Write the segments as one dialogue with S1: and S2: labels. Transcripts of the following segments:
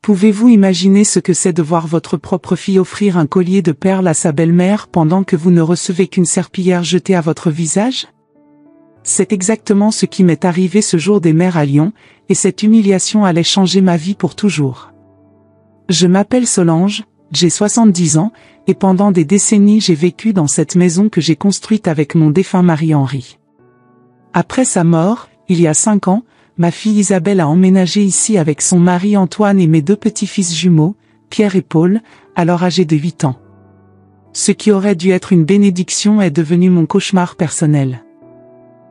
S1: Pouvez-vous imaginer ce que c'est de voir votre propre fille offrir un collier de perles à sa belle-mère pendant que vous ne recevez qu'une serpillière jetée à votre visage? C'est exactement ce qui m'est arrivé ce jour des mères à Lyon, et cette humiliation allait changer ma vie pour toujours. Je m'appelle Solange, j'ai 70 ans, et pendant des décennies j'ai vécu dans cette maison que j'ai construite avec mon défunt mari Henri. Après sa mort, il y a 5 ans, ma fille Isabelle a emménagé ici avec son mari Antoine et mes 2 petits-fils jumeaux, Pierre et Paul, alors âgés de 8 ans. Ce qui aurait dû être une bénédiction est devenu mon cauchemar personnel.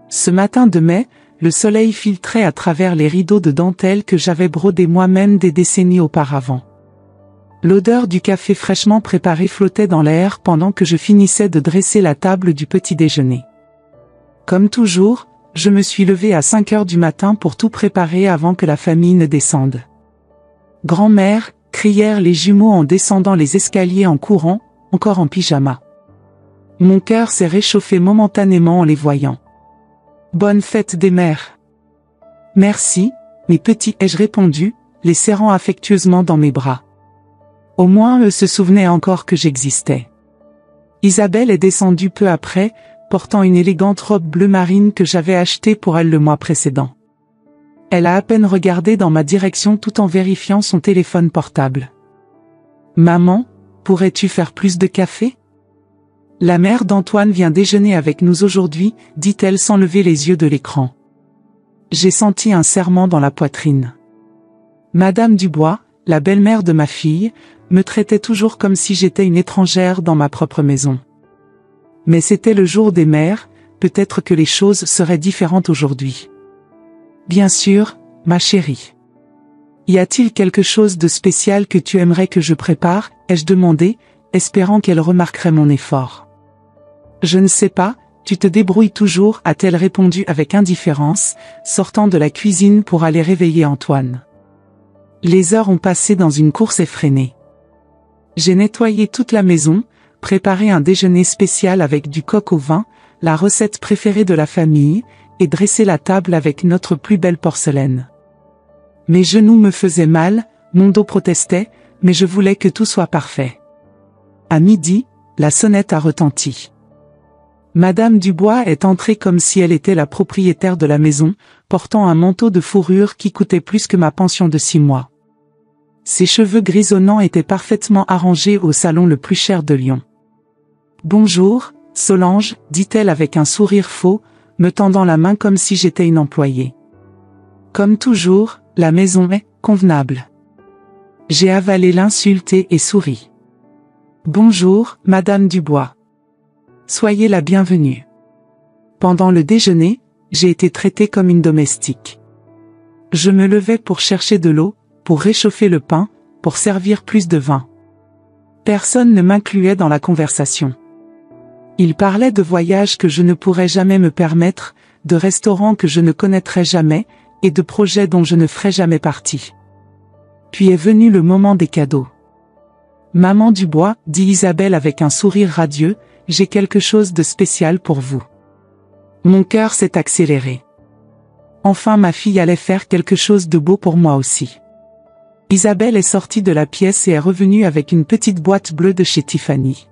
S1: Ce matin de mai, le soleil filtrait à travers les rideaux de dentelle que j'avais brodés moi-même des décennies auparavant. L'odeur du café fraîchement préparé flottait dans l'air pendant que je finissais de dresser la table du petit déjeuner. Comme toujours, je me suis levé à 5 heures du matin pour tout préparer avant que la famille ne descende. « Grand-mère » crièrent les jumeaux en descendant les escaliers en courant, encore en pyjama. Mon cœur s'est réchauffé momentanément en les voyant. « Bonne fête des mères !»« Merci, mes petits » ai-je répondu, les serrant affectueusement dans mes bras. Au moins eux se souvenaient encore que j'existais. Isabelle est descendue peu après, portant une élégante robe bleu marine que j'avais achetée pour elle le mois précédent. Elle a à peine regardé dans ma direction tout en vérifiant son téléphone portable. « Maman, pourrais-tu faire plus de café ? » « La mère d'Antoine vient déjeuner avec nous aujourd'hui, » dit-elle sans lever les yeux de l'écran. J'ai senti un serrement dans la poitrine. Madame Dubois, la belle-mère de ma fille, me traitait toujours comme si j'étais une étrangère dans ma propre maison. Mais c'était le jour des mères, peut-être que les choses seraient différentes aujourd'hui. Bien sûr, ma chérie. Y a-t-il quelque chose de spécial que tu aimerais que je prépare, ai-je demandé, espérant qu'elle remarquerait mon effort. Je ne sais pas, tu te débrouilles toujours, a-t-elle répondu avec indifférence, sortant de la cuisine pour aller réveiller Antoine. Les heures ont passé dans une course effrénée. J'ai nettoyé toute la maison, préparé un déjeuner spécial avec du coq au vin, la recette préférée de la famille, et dressé la table avec notre plus belle porcelaine. Mes genoux me faisaient mal, mon dos protestait, mais je voulais que tout soit parfait. À midi, la sonnette a retenti. Madame Dubois est entrée comme si elle était la propriétaire de la maison, portant un manteau de fourrure qui coûtait plus que ma pension de 6 mois. Ses cheveux grisonnants étaient parfaitement arrangés au salon le plus cher de Lyon. « Bonjour, Solange » dit-elle avec un sourire faux, me tendant la main comme si j'étais une employée. Comme toujours, la maison est convenable. J'ai avalé l'insulte et souri. « Bonjour, Madame Dubois. Soyez la bienvenue. » Pendant le déjeuner, j'ai été traitée comme une domestique. Je me levais pour chercher de l'eau, pour réchauffer le pain, pour servir plus de vin. Personne ne m'incluait dans la conversation. Ils parlaient de voyages que je ne pourrais jamais me permettre, de restaurants que je ne connaîtrais jamais, et de projets dont je ne ferais jamais partie. Puis est venu le moment des cadeaux. « Maman Dubois, » dit Isabelle avec un sourire radieux, « j'ai quelque chose de spécial pour vous. » Mon cœur s'est accéléré. Enfin ma fille allait faire quelque chose de beau pour moi aussi. Isabelle est sortie de la pièce et est revenue avec une petite boîte bleue de chez Tiffany.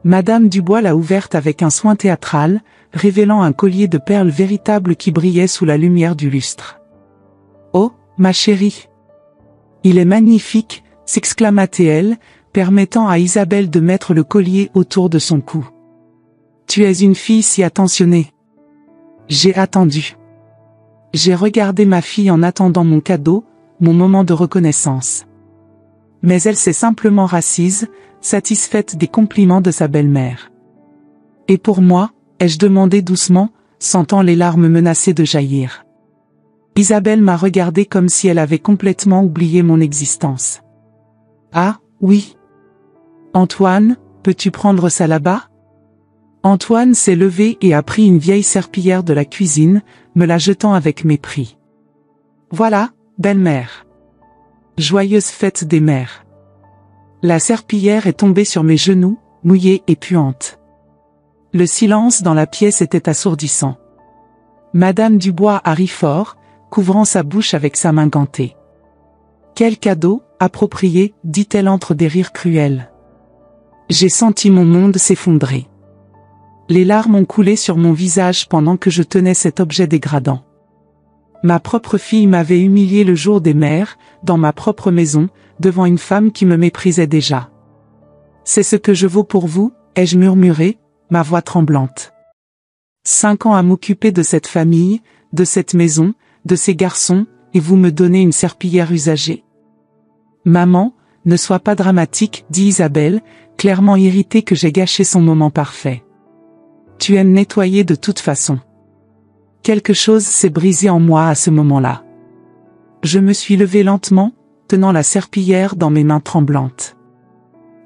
S1: Madame Dubois l'a ouverte avec un soin théâtral, révélant un collier de perles véritable qui brillait sous la lumière du lustre. « Oh, ma chérie! Il est magnifique !» s'exclama-t-elle, permettant à Isabelle de mettre le collier autour de son cou. « Tu es une fille si attentionnée. » J'ai attendu. J'ai regardé ma fille en attendant mon cadeau, mon moment de reconnaissance. Mais elle s'est simplement rassise, satisfaite des compliments de sa belle-mère. « Et pour moi ?» ai-je demandé doucement, sentant les larmes menacées de jaillir. Isabelle m'a regardé comme si elle avait complètement oublié mon existence. « Ah, oui. Antoine, peux-tu prendre ça là-bas ?» Antoine s'est levé et a pris une vieille serpillière de la cuisine, me la jetant avec mépris. « Voilà, belle-mère. Joyeuse fête des mères. » La serpillière est tombée sur mes genoux, mouillée et puante. Le silence dans la pièce était assourdissant. Madame Dubois a ri fort, couvrant sa bouche avec sa main gantée. « Quel cadeau, approprié, dit-elle entre des rires cruels. J'ai senti mon monde s'effondrer. Les larmes ont coulé sur mon visage pendant que je tenais cet objet dégradant. Ma propre fille m'avait humilié le jour des mères, dans ma propre maison, devant une femme qui me méprisait déjà. C'est ce que je vaux pour vous, ai-je murmuré, ma voix tremblante. 5 ans à m'occuper de cette famille, de cette maison, de ces garçons, et vous me donnez une serpillière usagée? Maman, ne sois pas dramatique, dit Isabelle, clairement irritée que j'ai gâché son moment parfait. Tu aimes nettoyer de toute façon. Quelque chose s'est brisé en moi à ce moment-là. Je me suis levée lentement, tenant la serpillière dans mes mains tremblantes.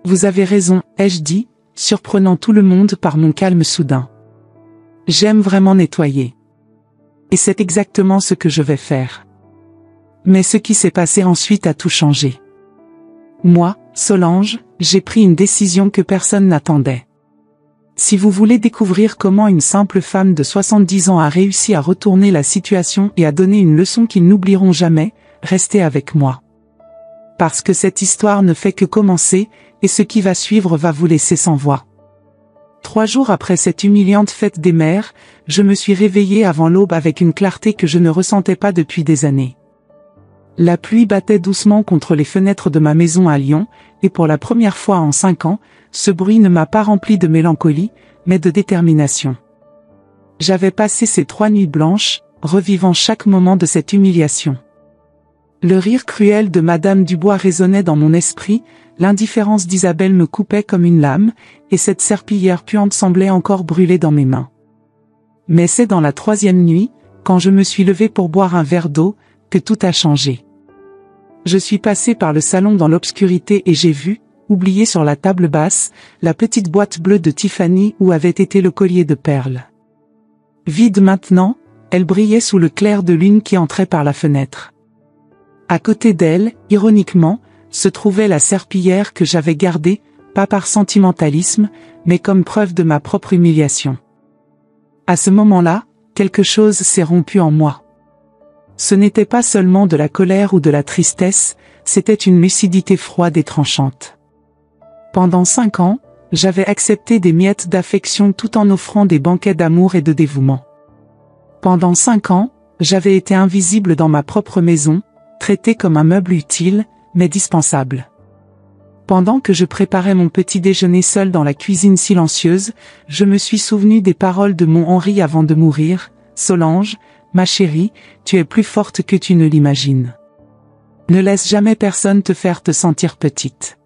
S1: Vous avez raison, ai-je dit, surprenant tout le monde par mon calme soudain. J'aime vraiment nettoyer. Et c'est exactement ce que je vais faire. Mais ce qui s'est passé ensuite a tout changé. Moi, Solange, j'ai pris une décision que personne n'attendait. Si vous voulez découvrir comment une simple femme de 70 ans a réussi à retourner la situation et à donner une leçon qu'ils n'oublieront jamais, restez avec moi. Parce que cette histoire ne fait que commencer, et ce qui va suivre va vous laisser sans voix. 3 jours après cette humiliante fête des mères, je me suis réveillée avant l'aube avec une clarté que je ne ressentais pas depuis des années. La pluie battait doucement contre les fenêtres de ma maison à Lyon, et pour la première fois en 5 ans, ce bruit ne m'a pas rempli de mélancolie, mais de détermination. J'avais passé ces 3 nuits blanches, revivant chaque moment de cette humiliation. Le rire cruel de Madame Dubois résonnait dans mon esprit, l'indifférence d'Isabelle me coupait comme une lame, et cette serpillière puante semblait encore brûler dans mes mains. Mais c'est dans la 3e nuit, quand je me suis levée pour boire un verre d'eau, que tout a changé. Je suis passée par le salon dans l'obscurité et j'ai vu, oubliée sur la table basse, la petite boîte bleue de Tiffany où avait été le collier de perles. Vide maintenant, elle brillait sous le clair de lune qui entrait par la fenêtre. À côté d'elle, ironiquement, se trouvait la serpillière que j'avais gardée, pas par sentimentalisme, mais comme preuve de ma propre humiliation. À ce moment-là, quelque chose s'est rompu en moi. Ce n'était pas seulement de la colère ou de la tristesse, c'était une lucidité froide et tranchante. Pendant 5 ans, j'avais accepté des miettes d'affection tout en offrant des banquets d'amour et de dévouement. Pendant 5 ans, j'avais été invisible dans ma propre maison, traité comme un meuble utile, mais dispensable. Pendant que je préparais mon petit déjeuner seul dans la cuisine silencieuse, je me suis souvenu des paroles de mon Henri avant de mourir. Solange, ma chérie, tu es plus forte que tu ne l'imagines. Ne laisse jamais personne te faire te sentir petite.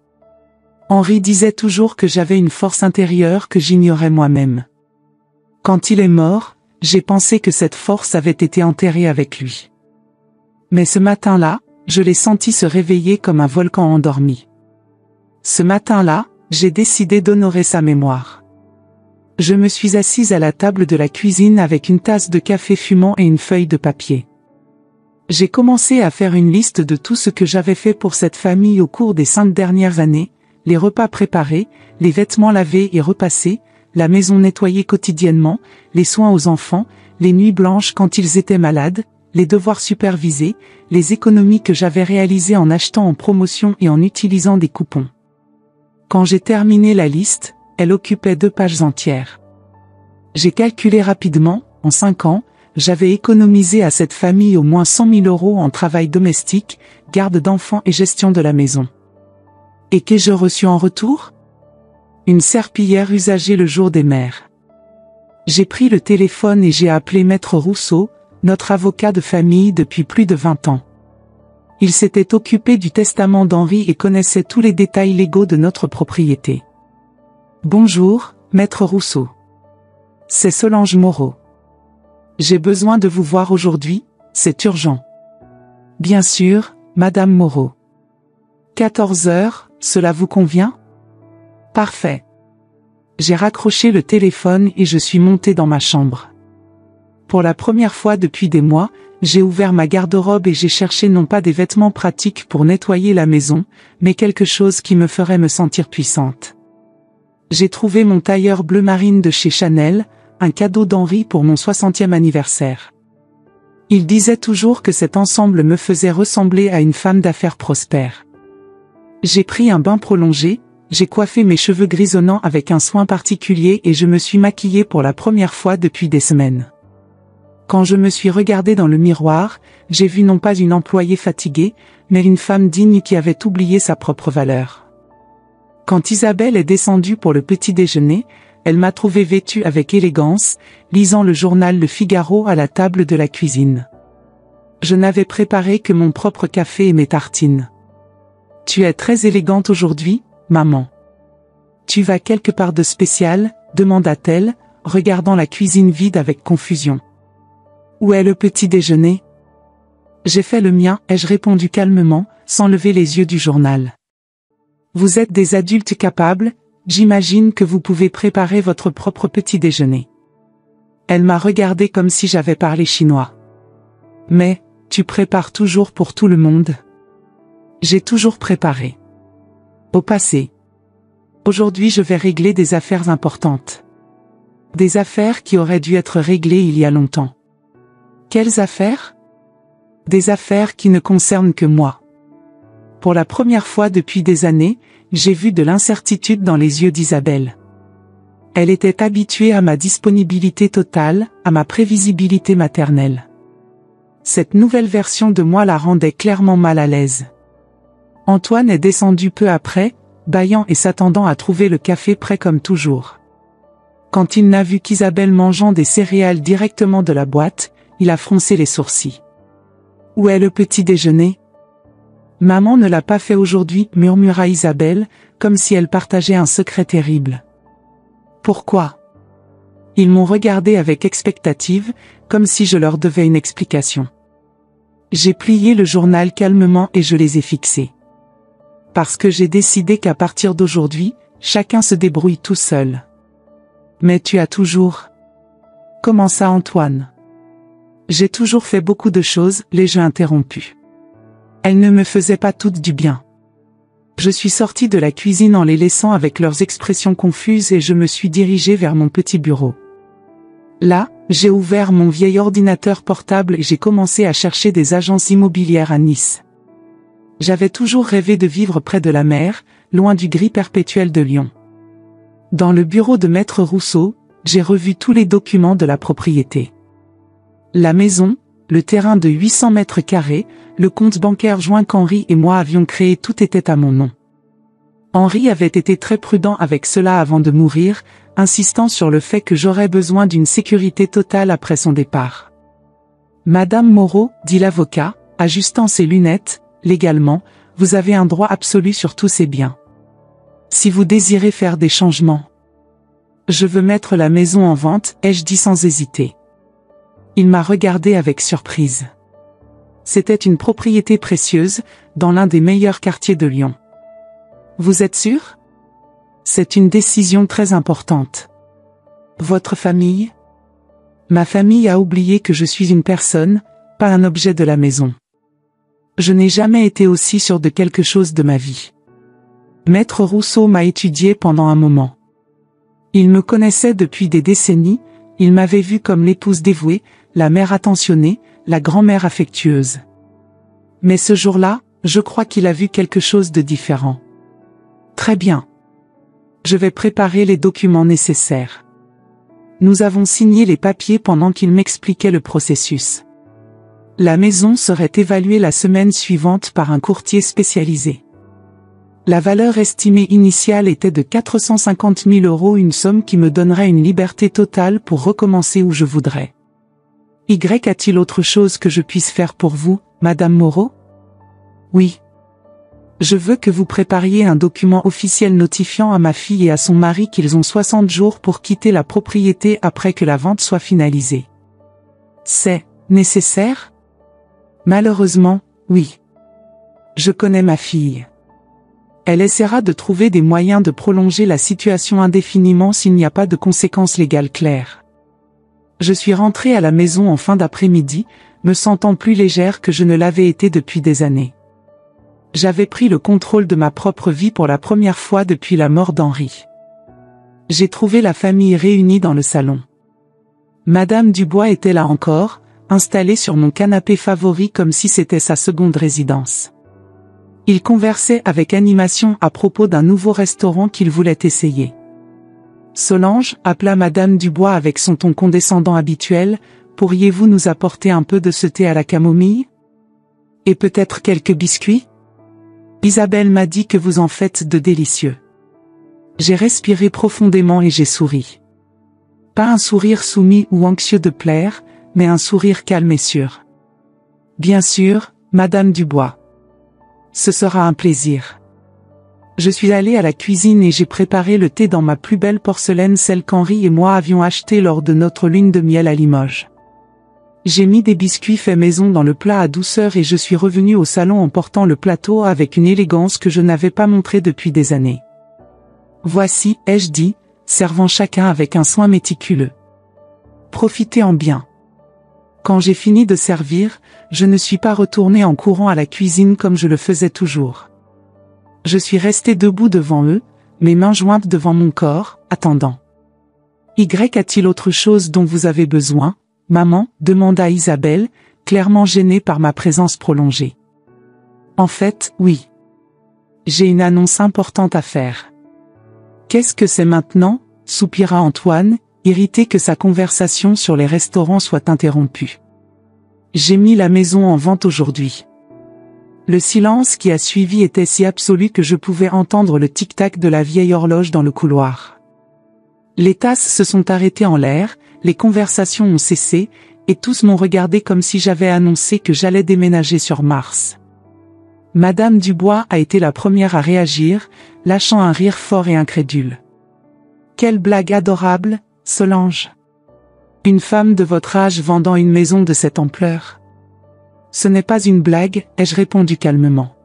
S1: Henri disait toujours que j'avais une force intérieure que j'ignorais moi-même. Quand il est mort, j'ai pensé que cette force avait été enterrée avec lui. Mais ce matin-là, je l'ai senti se réveiller comme un volcan endormi. Ce matin-là, j'ai décidé d'honorer sa mémoire. Je me suis assise à la table de la cuisine avec une tasse de café fumant et une feuille de papier. J'ai commencé à faire une liste de tout ce que j'avais fait pour cette famille au cours des 5 dernières années, les repas préparés, les vêtements lavés et repassés, la maison nettoyée quotidiennement, les soins aux enfants, les nuits blanches quand ils étaient malades, les devoirs supervisés, les économies que j'avais réalisées en achetant en promotion et en utilisant des coupons. Quand j'ai terminé la liste, elle occupait 2 pages entières. J'ai calculé rapidement, en 5 ans, j'avais économisé à cette famille au moins 100 000 € en travail domestique, garde d'enfants et gestion de la maison. Et qu'ai-je reçu en retour? Une serpillière usagée le jour des mères. J'ai pris le téléphone et j'ai appelé Maître Rousseau, notre avocat de famille depuis plus de 20 ans. Il s'était occupé du testament d'Henri et connaissait tous les détails légaux de notre propriété. Bonjour, Maître Rousseau. C'est Solange Moreau. J'ai besoin de vous voir aujourd'hui, c'est urgent. Bien sûr, Madame Moreau. 14 heures, cela vous convient? Parfait. J'ai raccroché le téléphone et je suis montée dans ma chambre. Pour la première fois depuis des mois, j'ai ouvert ma garde-robe et j'ai cherché non pas des vêtements pratiques pour nettoyer la maison, mais quelque chose qui me ferait me sentir puissante. J'ai trouvé mon tailleur bleu marine de chez Chanel, un cadeau d'Henri pour mon 60e anniversaire. Il disait toujours que cet ensemble me faisait ressembler à une femme d'affaires prospère. J'ai pris un bain prolongé, j'ai coiffé mes cheveux grisonnants avec un soin particulier et je me suis maquillée pour la première fois depuis des semaines. Quand je me suis regardée dans le miroir, j'ai vu non pas une employée fatiguée, mais une femme digne qui avait oublié sa propre valeur. Quand Isabelle est descendue pour le petit déjeuner, elle m'a trouvée vêtue avec élégance, lisant le journal Le Figaro à la table de la cuisine. Je n'avais préparé que mon propre café et mes tartines. « Tu es très élégante aujourd'hui, maman. Tu vas quelque part de spécial ?» demanda-t-elle, regardant la cuisine vide avec confusion. « Où est le petit déjeuner ?» « J'ai fait le mien, ai-je répondu calmement, sans lever les yeux du journal. « Vous êtes des adultes capables, j'imagine que vous pouvez préparer votre propre petit déjeuner. » Elle m'a regardé comme si j'avais parlé chinois. « Mais, tu prépares toujours pour tout le monde ?» J'ai toujours préparé. Au passé. Aujourd'hui je vais régler des affaires importantes. Des affaires qui auraient dû être réglées il y a longtemps. Quelles affaires ? Des affaires qui ne concernent que moi. Pour la première fois depuis des années, j'ai vu de l'incertitude dans les yeux d'Isabelle. Elle était habituée à ma disponibilité totale, à ma prévisibilité maternelle. Cette nouvelle version de moi la rendait clairement mal à l'aise. Antoine est descendu peu après, bâillant et s'attendant à trouver le café prêt comme toujours. Quand il n'a vu qu'Isabelle mangeant des céréales directement de la boîte, il a froncé les sourcils. « Où est le petit déjeuner ?»« Maman ne l'a pas fait aujourd'hui, » murmura Isabelle, comme si elle partageait un secret terrible. « Pourquoi ?» Ils m'ont regardé avec expectative, comme si je leur devais une explication. J'ai plié le journal calmement et je les ai fixés. Parce que j'ai décidé qu'à partir d'aujourd'hui, chacun se débrouille tout seul. Mais tu as toujours... Comment ça, Antoine ? J'ai toujours fait beaucoup de choses, l'ai-je interrompu. Elles ne me faisaient pas toutes du bien. Je suis sortie de la cuisine en les laissant avec leurs expressions confuses et je me suis dirigée vers mon petit bureau. Là, j'ai ouvert mon vieil ordinateur portable et j'ai commencé à chercher des agences immobilières à Nice. J'avais toujours rêvé de vivre près de la mer, loin du gris perpétuel de Lyon. Dans le bureau de Maître Rousseau, j'ai revu tous les documents de la propriété. La maison, le terrain de 800 mètres carrés, le compte bancaire joint qu'Henri et moi avions créé, tout était à mon nom. Henri avait été très prudent avec cela avant de mourir, insistant sur le fait que j'aurais besoin d'une sécurité totale après son départ. Madame Moreau, dit l'avocat, ajustant ses lunettes, légalement, vous avez un droit absolu sur tous ces biens. Si vous désirez faire des changements. Je veux mettre la maison en vente, ai-je dit sans hésiter. Il m'a regardé avec surprise. C'était une propriété précieuse, dans l'un des meilleurs quartiers de Lyon. Vous êtes sûr ? C'est une décision très importante. Votre famille ? Ma famille a oublié que je suis une personne, pas un objet de la maison. Je n'ai jamais été aussi sûr de quelque chose de ma vie. Maître Rousseau m'a étudié pendant un moment. Il me connaissait depuis des décennies, il m'avait vu comme l'épouse dévouée, la mère attentionnée, la grand-mère affectueuse. Mais ce jour-là, je crois qu'il a vu quelque chose de différent. Très bien. Je vais préparer les documents nécessaires. Nous avons signé les papiers pendant qu'il m'expliquait le processus. La maison serait évaluée la semaine suivante par un courtier spécialisé. La valeur estimée initiale était de 450 000 €, une somme qui me donnerait une liberté totale pour recommencer où je voudrais. Y a-t-il autre chose que je puisse faire pour vous, Madame Moreau ? Oui. Je veux que vous prépariez un document officiel notifiant à ma fille et à son mari qu'ils ont 60 jours pour quitter la propriété après que la vente soit finalisée. C'est nécessaire ? Malheureusement, oui. Je connais ma fille. Elle essaiera de trouver des moyens de prolonger la situation indéfiniment s'il n'y a pas de conséquences légales claires. Je suis rentrée à la maison en fin d'après-midi, me sentant plus légère que je ne l'avais été depuis des années. J'avais pris le contrôle de ma propre vie pour la première fois depuis la mort d'Henri. J'ai trouvé la famille réunie dans le salon. Madame Dubois était là encore, installé sur mon canapé favori comme si c'était sa seconde résidence. Il conversait avec animation à propos d'un nouveau restaurant qu'il voulait essayer. Solange, appela Madame Dubois avec son ton condescendant habituel, pourriez-vous nous apporter un peu de ce thé à la camomille? Et peut-être quelques biscuits? Isabelle m'a dit que vous en faites de délicieux. J'ai respiré profondément et j'ai souri. Pas un sourire soumis ou anxieux de plaire, mais un sourire calme et sûr. Bien sûr, Madame Dubois. Ce sera un plaisir. Je suis allée à la cuisine et j'ai préparé le thé dans ma plus belle porcelaine, celle qu'Henri et moi avions achetée lors de notre lune de miel à Limoges. J'ai mis des biscuits faits maison dans le plat à douceur et je suis revenue au salon en portant le plateau avec une élégance que je n'avais pas montrée depuis des années. Voici, ai-je dit, servant chacun avec un soin méticuleux. Profitez-en bien. Quand j'ai fini de servir, je ne suis pas retournée en courant à la cuisine comme je le faisais toujours. Je suis restée debout devant eux, mes mains jointes devant mon corps, attendant. Y a-t-il autre chose dont vous avez besoin, maman? Demanda Isabelle, clairement gênée par ma présence prolongée. En fait, oui. J'ai une annonce importante à faire. Qu'est-ce que c'est maintenant? Soupira Antoine, irrité que sa conversation sur les restaurants soit interrompue. J'ai mis la maison en vente aujourd'hui. Le silence qui a suivi était si absolu que je pouvais entendre le tic-tac de la vieille horloge dans le couloir. Les tasses se sont arrêtées en l'air, les conversations ont cessé, et tous m'ont regardé comme si j'avais annoncé que j'allais déménager sur Mars. Madame Dubois a été la première à réagir, lâchant un rire fort et incrédule. Quelle blague adorable, Solange. Une femme de votre âge vendant une maison de cette ampleur. Ce n'est pas une blague, ai-je répondu calmement.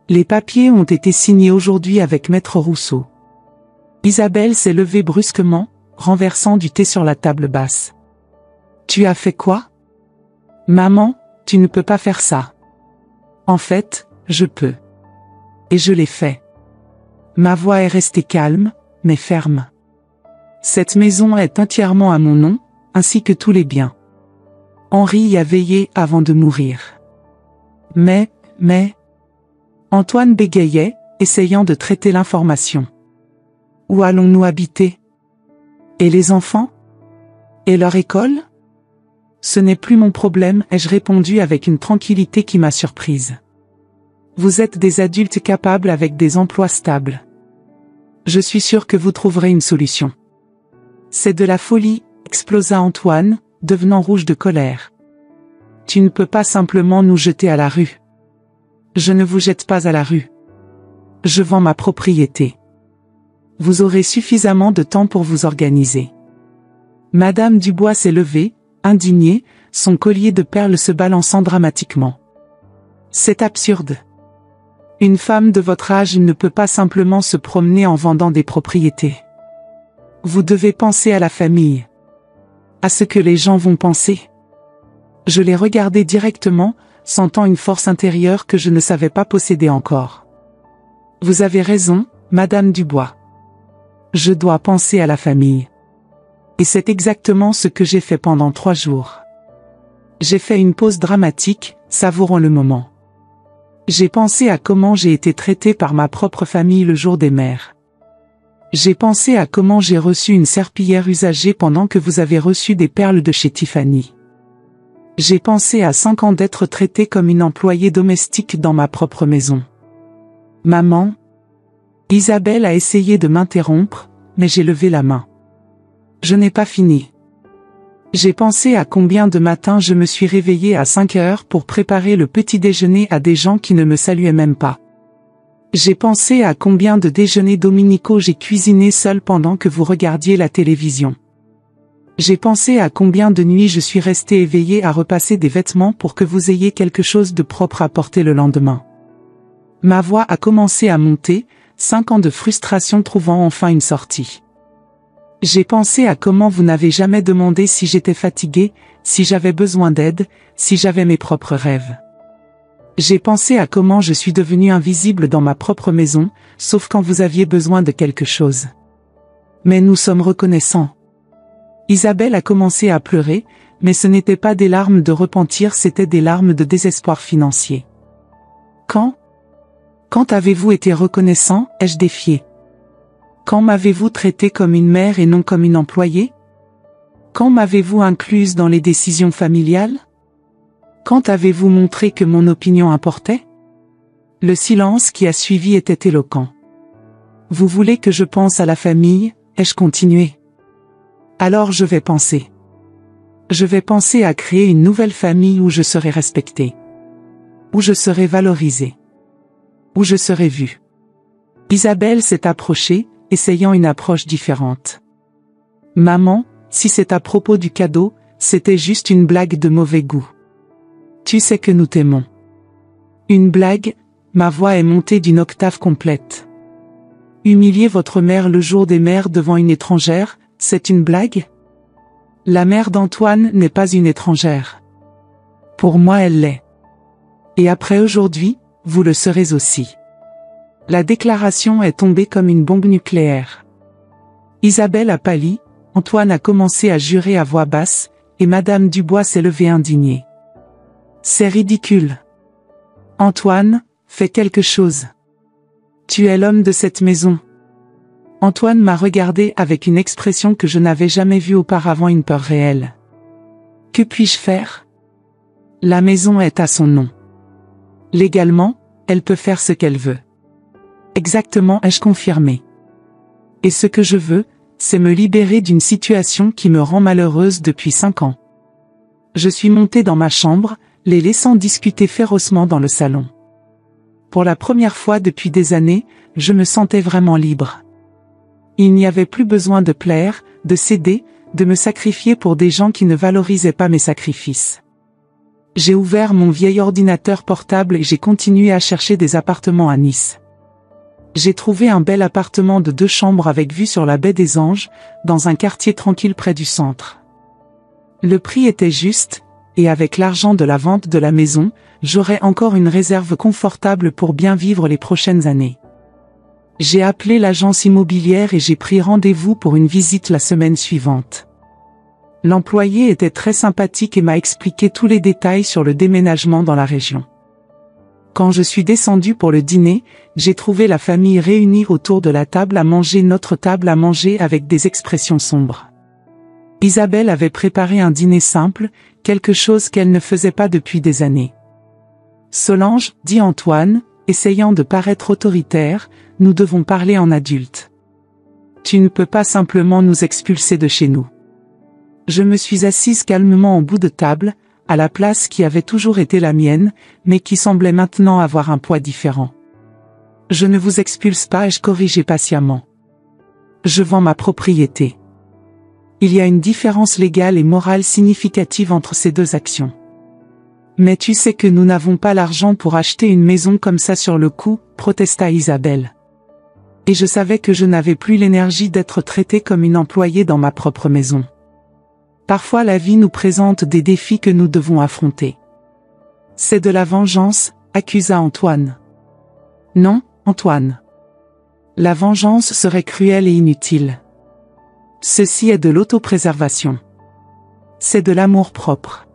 S1: Les papiers ont été signés aujourd'hui avec Maître Rousseau. Isabelle s'est levée brusquement, renversant du thé sur la table basse. Tu as fait quoi? Maman, tu ne peux pas faire ça. En fait, je peux. Et je l'ai fait. Ma voix est restée calme, mais ferme. Cette maison est entièrement à mon nom, ainsi que tous les biens. Henri y a veillé avant de mourir. Mais... Antoine bégayait, essayant de traiter l'information. Où allons-nous habiter? Et les enfants? Et leur école? Ce n'est plus mon problème, ai-je répondu avec une tranquillité qui m'a surprise. Vous êtes des adultes capables avec des emplois stables. Je suis sûr que vous trouverez une solution. C'est de la folie, explosa Antoine, devenant rouge de colère. Tu ne peux pas simplement nous jeter à la rue. Je ne vous jette pas à la rue. Je vends ma propriété. Vous aurez suffisamment de temps pour vous organiser. Madame Dubois s'est levée, indignée, son collier de perles se balançant dramatiquement. C'est absurde. Une femme de votre âge ne peut pas simplement se promener en vendant des propriétés. Vous devez penser à la famille. À ce que les gens vont penser. Je l'ai regardé directement, sentant une force intérieure que je ne savais pas posséder encore. Vous avez raison, Madame Dubois. Je dois penser à la famille. Et c'est exactement ce que j'ai fait pendant 3 jours. J'ai fait une pause dramatique, savourant le moment. J'ai pensé à comment j'ai été traité par ma propre famille le jour des mères. J'ai pensé à comment j'ai reçu une serpillière usagée pendant que vous avez reçu des perles de chez Tiffany. J'ai pensé à 5 ans d'être traitée comme une employée domestique dans ma propre maison. Maman. Isabelle a essayé de m'interrompre, mais j'ai levé la main. Je n'ai pas fini. J'ai pensé à combien de matins je me suis réveillée à 5 heures pour préparer le petit déjeuner à des gens qui ne me saluaient même pas. J'ai pensé à combien de déjeuners dominicaux j'ai cuisiné seul pendant que vous regardiez la télévision. J'ai pensé à combien de nuits je suis restée éveillée à repasser des vêtements pour que vous ayez quelque chose de propre à porter le lendemain. Ma voix a commencé à monter, 5 ans de frustration trouvant enfin une sortie. J'ai pensé à comment vous n'avez jamais demandé si j'étais fatiguée, si j'avais besoin d'aide, si j'avais mes propres rêves. J'ai pensé à comment je suis devenue invisible dans ma propre maison, sauf quand vous aviez besoin de quelque chose. Mais nous sommes reconnaissants. Isabelle a commencé à pleurer, mais ce n'étaient pas des larmes de repentir, c'étaient des larmes de désespoir financier. Quand avez-vous été reconnaissant, ai-je défié? Quand m'avez-vous traité comme une mère et non comme une employée? Quand m'avez-vous incluse dans les décisions familiales? Quand avez-vous montré que mon opinion importait? Le silence qui a suivi était éloquent. Vous voulez que je pense à la famille, ai-je continué? Alors je vais penser. Je vais penser à créer une nouvelle famille où je serai respecté. Où je serai valorisé. Où je serai vu. Isabelle s'est approchée, essayant une approche différente. Maman, si c'est à propos du cadeau, c'était juste une blague de mauvais goût. Tu sais que nous t'aimons. Une blague, ma voix est montée d'une octave complète. Humilier votre mère le jour des mères devant une étrangère, c'est une blague? La mère d'Antoine n'est pas une étrangère. Pour moi elle l'est. Et après aujourd'hui, vous le serez aussi. La déclaration est tombée comme une bombe nucléaire. Isabelle a pâli, Antoine a commencé à jurer à voix basse, et Madame Dubois s'est levée indignée. C'est ridicule. Antoine, fais quelque chose. Tu es l'homme de cette maison. Antoine m'a regardé avec une expression que je n'avais jamais vue auparavant, une peur réelle. Que puis-je faire? La maison est à son nom. Légalement, elle peut faire ce qu'elle veut. Exactement, ai-je confirmé. Et ce que je veux, c'est me libérer d'une situation qui me rend malheureuse depuis 5 ans. Je suis montée dans ma chambre, les laissant discuter férocement dans le salon. Pour la première fois depuis des années, je me sentais vraiment libre. Il n'y avait plus besoin de plaire, de céder, de me sacrifier pour des gens qui ne valorisaient pas mes sacrifices. J'ai ouvert mon vieil ordinateur portable et j'ai continué à chercher des appartements à Nice. J'ai trouvé un bel appartement de 2 chambres avec vue sur la baie des Anges, dans un quartier tranquille près du centre. Le prix était juste, et avec l'argent de la vente de la maison, j'aurais encore une réserve confortable pour bien vivre les prochaines années. J'ai appelé l'agence immobilière et j'ai pris rendez-vous pour une visite la semaine suivante. L'employé était très sympathique et m'a expliqué tous les détails sur le déménagement dans la région. Quand je suis descendue pour le dîner, j'ai trouvé la famille réunie autour de la table à manger, notre table à manger avec des expressions sombres. Isabelle avait préparé un dîner simple, quelque chose qu'elle ne faisait pas depuis des années. Solange, dit Antoine, essayant de paraître autoritaire, nous devons parler en adulte. Tu ne peux pas simplement nous expulser de chez nous. Je me suis assise calmement en bout de table, à la place qui avait toujours été la mienne, mais qui semblait maintenant avoir un poids différent. Je ne vous expulse pas, ai-je corrigé patiemment. Je vends ma propriété. Il y a une différence légale et morale significative entre ces 2 actions. Mais tu sais que nous n'avons pas l'argent pour acheter une maison comme ça sur le coup, protesta Isabelle. Et je savais que je n'avais plus l'énergie d'être traitée comme une employée dans ma propre maison. Parfois la vie nous présente des défis que nous devons affronter. C'est de la vengeance, accusa Antoine. Non, Antoine. La vengeance serait cruelle et inutile. Ceci est de l'autopréservation. C'est de l'amour-propre.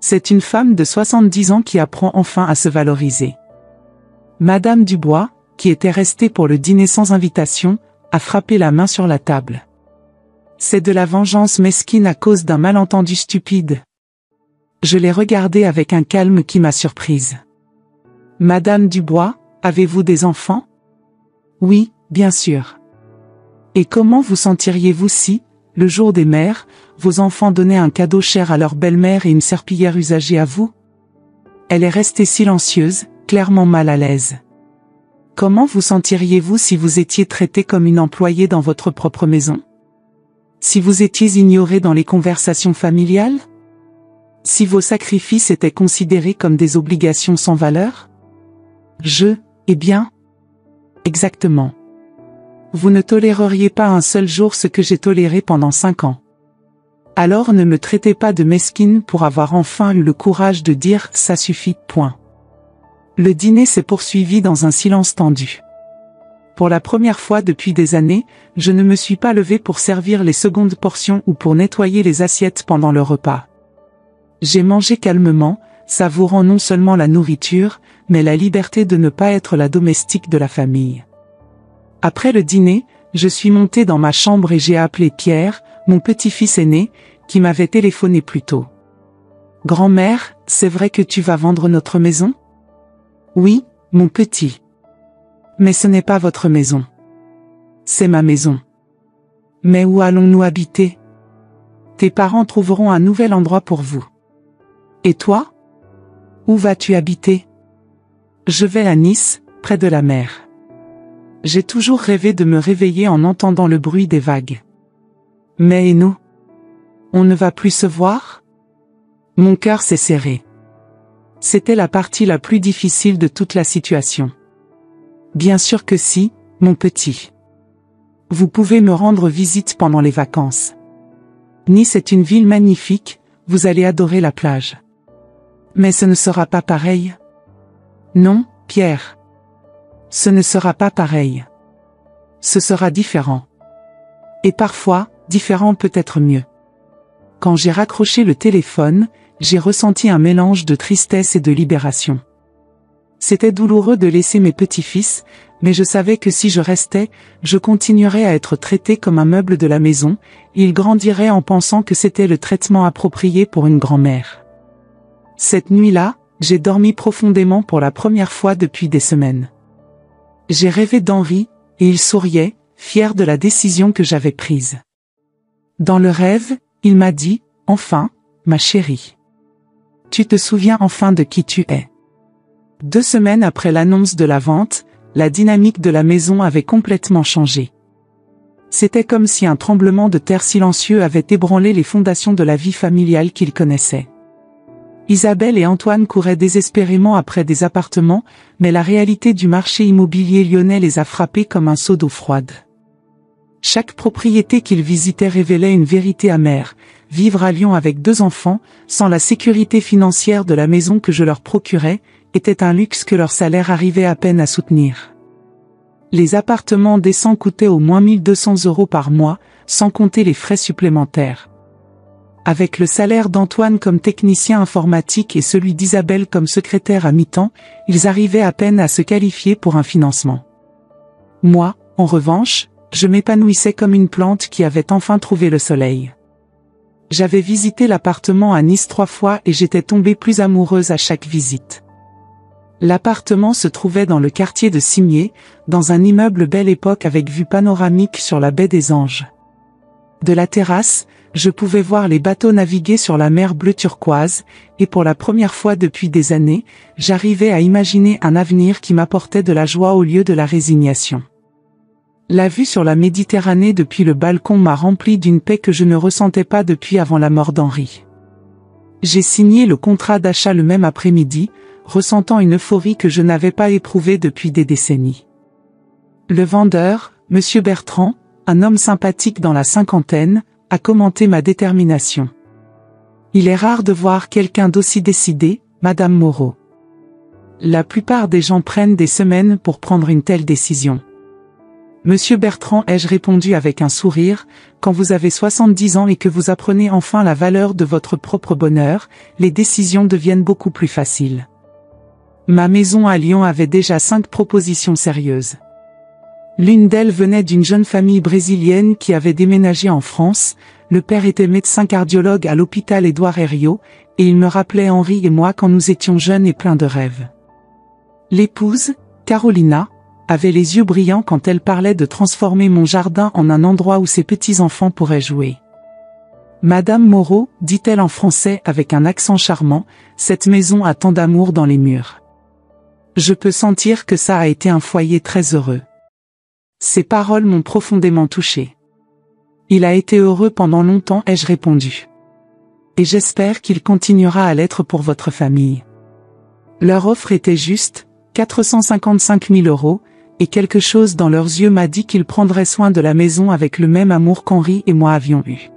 S1: C'est une femme de 70 ans qui apprend enfin à se valoriser. Madame Dubois, qui était restée pour le dîner sans invitation, a frappé la main sur la table. C'est de la vengeance mesquine à cause d'un malentendu stupide. Je l'ai regardée avec un calme qui m'a surprise. Madame Dubois, avez-vous des enfants? Oui, bien sûr. Et comment vous sentiriez-vous si, le jour des mères, vos enfants donnaient un cadeau cher à leur belle-mère et une serpillière usagée à vous? Elle est restée silencieuse, clairement mal à l'aise. Comment vous sentiriez-vous si vous étiez traitée comme une employée dans votre propre maison? Si vous étiez ignorée dans les conversations familiales? Si vos sacrifices étaient considérés comme des obligations sans valeur? Eh bien? Exactement. Vous ne toléreriez pas un seul jour ce que j'ai toléré pendant 5 ans. Alors ne me traitez pas de mesquine pour avoir enfin eu le courage de dire « ça suffit », point. Le dîner s'est poursuivi dans un silence tendu. Pour la première fois depuis des années, je ne me suis pas levée pour servir les secondes portions ou pour nettoyer les assiettes pendant le repas. J'ai mangé calmement, savourant non seulement la nourriture, mais la liberté de ne pas être la domestique de la famille. Après le dîner, je suis montée dans ma chambre et j'ai appelé Pierre, mon petit-fils aîné, qui m'avait téléphoné plus tôt. « Grand-mère, c'est vrai que tu vas vendre notre maison ? » « Oui, mon petit. Mais ce n'est pas votre maison. C'est ma maison. » « Mais où allons-nous habiter ? » « Tes parents trouveront un nouvel endroit pour vous. » « Et toi ? Où vas-tu habiter ? » « Je vais à Nice, près de la mer. J'ai toujours rêvé de me réveiller en entendant le bruit des vagues. Mais et nous ? On ne va plus se voir ? Mon cœur s'est serré. C'était la partie la plus difficile de toute la situation. Bien sûr que si, mon petit. Vous pouvez me rendre visite pendant les vacances. Nice est une ville magnifique, vous allez adorer la plage. Mais ce ne sera pas pareil. Non, Pierre. Ce ne sera pas pareil. Ce sera différent. Et parfois, différent peut être mieux. Quand j'ai raccroché le téléphone, j'ai ressenti un mélange de tristesse et de libération. C'était douloureux de laisser mes petits-fils, mais je savais que si je restais, je continuerais à être traité comme un meuble de la maison, ils grandiraient en pensant que c'était le traitement approprié pour une grand-mère. Cette nuit-là, j'ai dormi profondément pour la première fois depuis des semaines. J'ai rêvé d'Henri, et il souriait, fier de la décision que j'avais prise. Dans le rêve, il m'a dit, « Enfin, ma chérie. Tu te souviens enfin de qui tu es. » 2 semaines après l'annonce de la vente, la dynamique de la maison avait complètement changé. C'était comme si un tremblement de terre silencieux avait ébranlé les fondations de la vie familiale qu'il connaissait. Isabelle et Antoine couraient désespérément après des appartements, mais la réalité du marché immobilier lyonnais les a frappés comme un seau d'eau froide. Chaque propriété qu'ils visitaient révélait une vérité amère. Vivre à Lyon avec 2 enfants, sans la sécurité financière de la maison que je leur procurais, était un luxe que leur salaire arrivait à peine à soutenir. Les appartements décents coûtaient au moins 1 200 € par mois, sans compter les frais supplémentaires. Avec le salaire d'Antoine comme technicien informatique et celui d'Isabelle comme secrétaire à mi-temps, ils arrivaient à peine à se qualifier pour un financement. Moi, en revanche, je m'épanouissais comme une plante qui avait enfin trouvé le soleil. J'avais visité l'appartement à Nice 3 fois et j'étais tombée plus amoureuse à chaque visite. L'appartement se trouvait dans le quartier de Cimier, dans un immeuble Belle Époque avec vue panoramique sur la baie des Anges. De la terrasse, je pouvais voir les bateaux naviguer sur la mer bleu turquoise, et pour la première fois depuis des années, j'arrivais à imaginer un avenir qui m'apportait de la joie au lieu de la résignation. La vue sur la Méditerranée depuis le balcon m'a rempli d'une paix que je ne ressentais pas depuis avant la mort d'Henri. J'ai signé le contrat d'achat le même après-midi, ressentant une euphorie que je n'avais pas éprouvée depuis des décennies. Le vendeur, Monsieur Bertrand, un homme sympathique dans la cinquantaine, a commenté ma détermination. Il est rare de voir quelqu'un d'aussi décidé, Madame Moreau. La plupart des gens prennent des semaines pour prendre une telle décision. Monsieur Bertrand, ai-je répondu avec un sourire, quand vous avez 70 ans et que vous apprenez enfin la valeur de votre propre bonheur, les décisions deviennent beaucoup plus faciles. Ma maison à Lyon avait déjà 5 propositions sérieuses. L'une d'elles venait d'une jeune famille brésilienne qui avait déménagé en France. Le père était médecin cardiologue à l'hôpital Édouard Herriot, et il me rappelait Henri et moi quand nous étions jeunes et pleins de rêves. L'épouse, Carolina, avait les yeux brillants quand elle parlait de transformer mon jardin en un endroit où ses petits-enfants pourraient jouer. Madame Moreau, dit-elle en français avec un accent charmant, cette maison a tant d'amour dans les murs. Je peux sentir que ça a été un foyer très heureux. Ces paroles m'ont profondément touché. Il a été heureux pendant longtemps, ai-je répondu. Et j'espère qu'il continuera à l'être pour votre famille. Leur offre était juste, 455 000 €, et quelque chose dans leurs yeux m'a dit qu'ils prendraient soin de la maison avec le même amour qu'Henri et moi avions eu.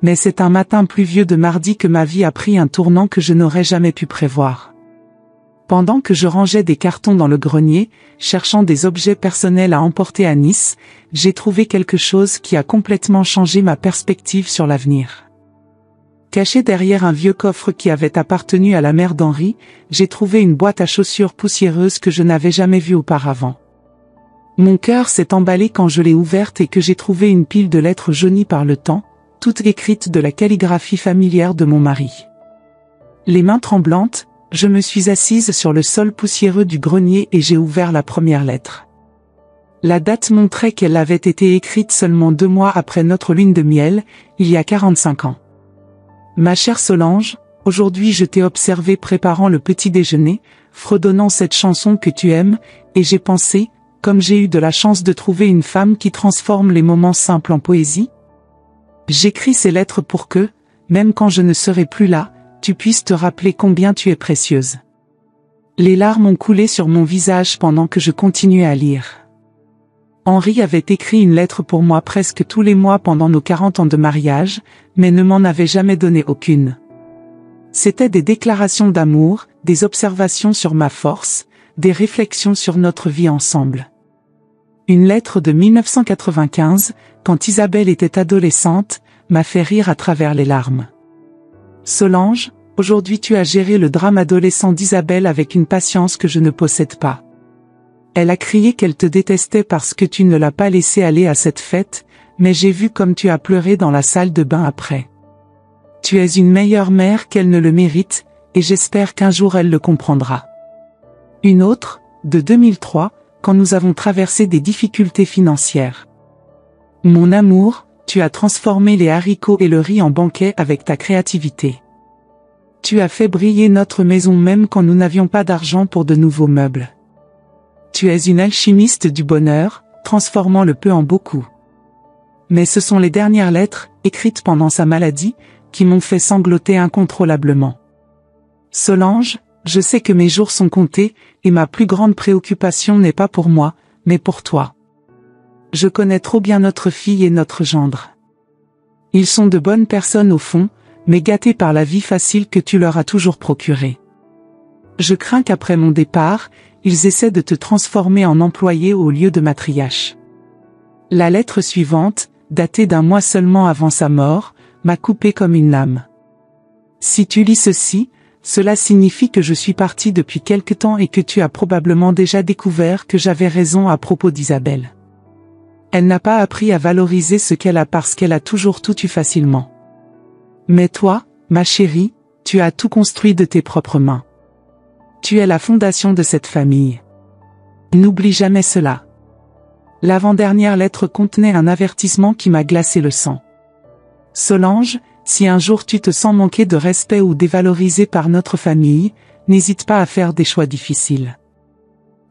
S1: Mais c'est un matin pluvieux de mardi que ma vie a pris un tournant que je n'aurais jamais pu prévoir. Pendant que je rangeais des cartons dans le grenier, cherchant des objets personnels à emporter à Nice, j'ai trouvé quelque chose qui a complètement changé ma perspective sur l'avenir. Caché derrière un vieux coffre qui avait appartenu à la mère d'Henri, j'ai trouvé une boîte à chaussures poussiéreuse que je n'avais jamais vue auparavant. Mon cœur s'est emballé quand je l'ai ouverte et que j'ai trouvé une pile de lettres jaunies par le temps, toutes écrites de la calligraphie familière de mon mari. Les mains tremblantes, je me suis assise sur le sol poussiéreux du grenier et j'ai ouvert la première lettre. La date montrait qu'elle avait été écrite seulement 2 mois après notre lune de miel, il y a 45 ans. Ma chère Solange, aujourd'hui je t'ai observé préparant le petit déjeuner, fredonnant cette chanson que tu aimes, et j'ai pensé, comme j'ai eu de la chance de trouver une femme qui transforme les moments simples en poésie. J'écris ces lettres pour que, même quand je ne serai plus là, tu puisses te rappeler combien tu es précieuse. Les larmes ont coulé sur mon visage pendant que je continuais à lire. Henri avait écrit une lettre pour moi presque tous les mois pendant nos 40 ans de mariage, mais ne m'en avait jamais donné aucune. C'étaient des déclarations d'amour, des observations sur ma force, des réflexions sur notre vie ensemble. Une lettre de 1995, quand Isabelle était adolescente, m'a fait rire à travers les larmes. Solange, aujourd'hui tu as géré le drame adolescent d'Isabelle avec une patience que je ne possède pas. Elle a crié qu'elle te détestait parce que tu ne l'as pas laissée aller à cette fête, mais j'ai vu comme tu as pleuré dans la salle de bain après. Tu es une meilleure mère qu'elle ne le mérite, et j'espère qu'un jour elle le comprendra. Une autre, de 2003, quand nous avons traversé des difficultés financières. Mon amour, tu as transformé les haricots et le riz en banquet avec ta créativité. Tu as fait briller notre maison même quand nous n'avions pas d'argent pour de nouveaux meubles. Tu es une alchimiste du bonheur, transformant le peu en beaucoup. Mais ce sont les dernières lettres, écrites pendant sa maladie, qui m'ont fait sangloter incontrôlablement. Solange, je sais que mes jours sont comptés, et ma plus grande préoccupation n'est pas pour moi, mais pour toi. Je connais trop bien notre fille et notre gendre. Ils sont de bonnes personnes au fond, mais gâtés par la vie facile que tu leur as toujours procurée. Je crains qu'après mon départ, ils essaient de te transformer en employé au lieu de matriarche. La lettre suivante, datée d'1 mois seulement avant sa mort, m'a coupé comme une lame. Si tu lis ceci, cela signifie que je suis partie depuis quelque temps et que tu as probablement déjà découvert que j'avais raison à propos d'Isabelle. Elle n'a pas appris à valoriser ce qu'elle a parce qu'elle a toujours tout eu facilement. Mais toi, ma chérie, tu as tout construit de tes propres mains. Tu es la fondation de cette famille. N'oublie jamais cela. L'avant-dernière lettre contenait un avertissement qui m'a glacé le sang. Solange, si un jour tu te sens manquer de respect ou dévalorisé par notre famille, n'hésite pas à faire des choix difficiles.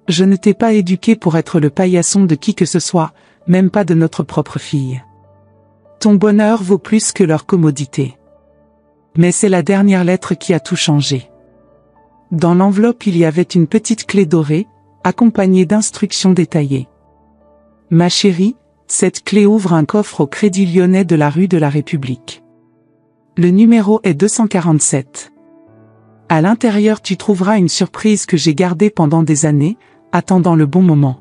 S1: Je ne t'ai pas éduqué pour être le paillasson de qui que ce soit, même pas de notre propre fille. Ton bonheur vaut plus que leur commodité. Mais c'est la dernière lettre qui a tout changé. Dans l'enveloppe il y avait une petite clé dorée, accompagnée d'instructions détaillées. Ma chérie, cette clé ouvre un coffre au Crédit Lyonnais de la rue de la République. Le numéro est 247. À l'intérieur tu trouveras une surprise que j'ai gardée pendant des années, attendant le bon moment.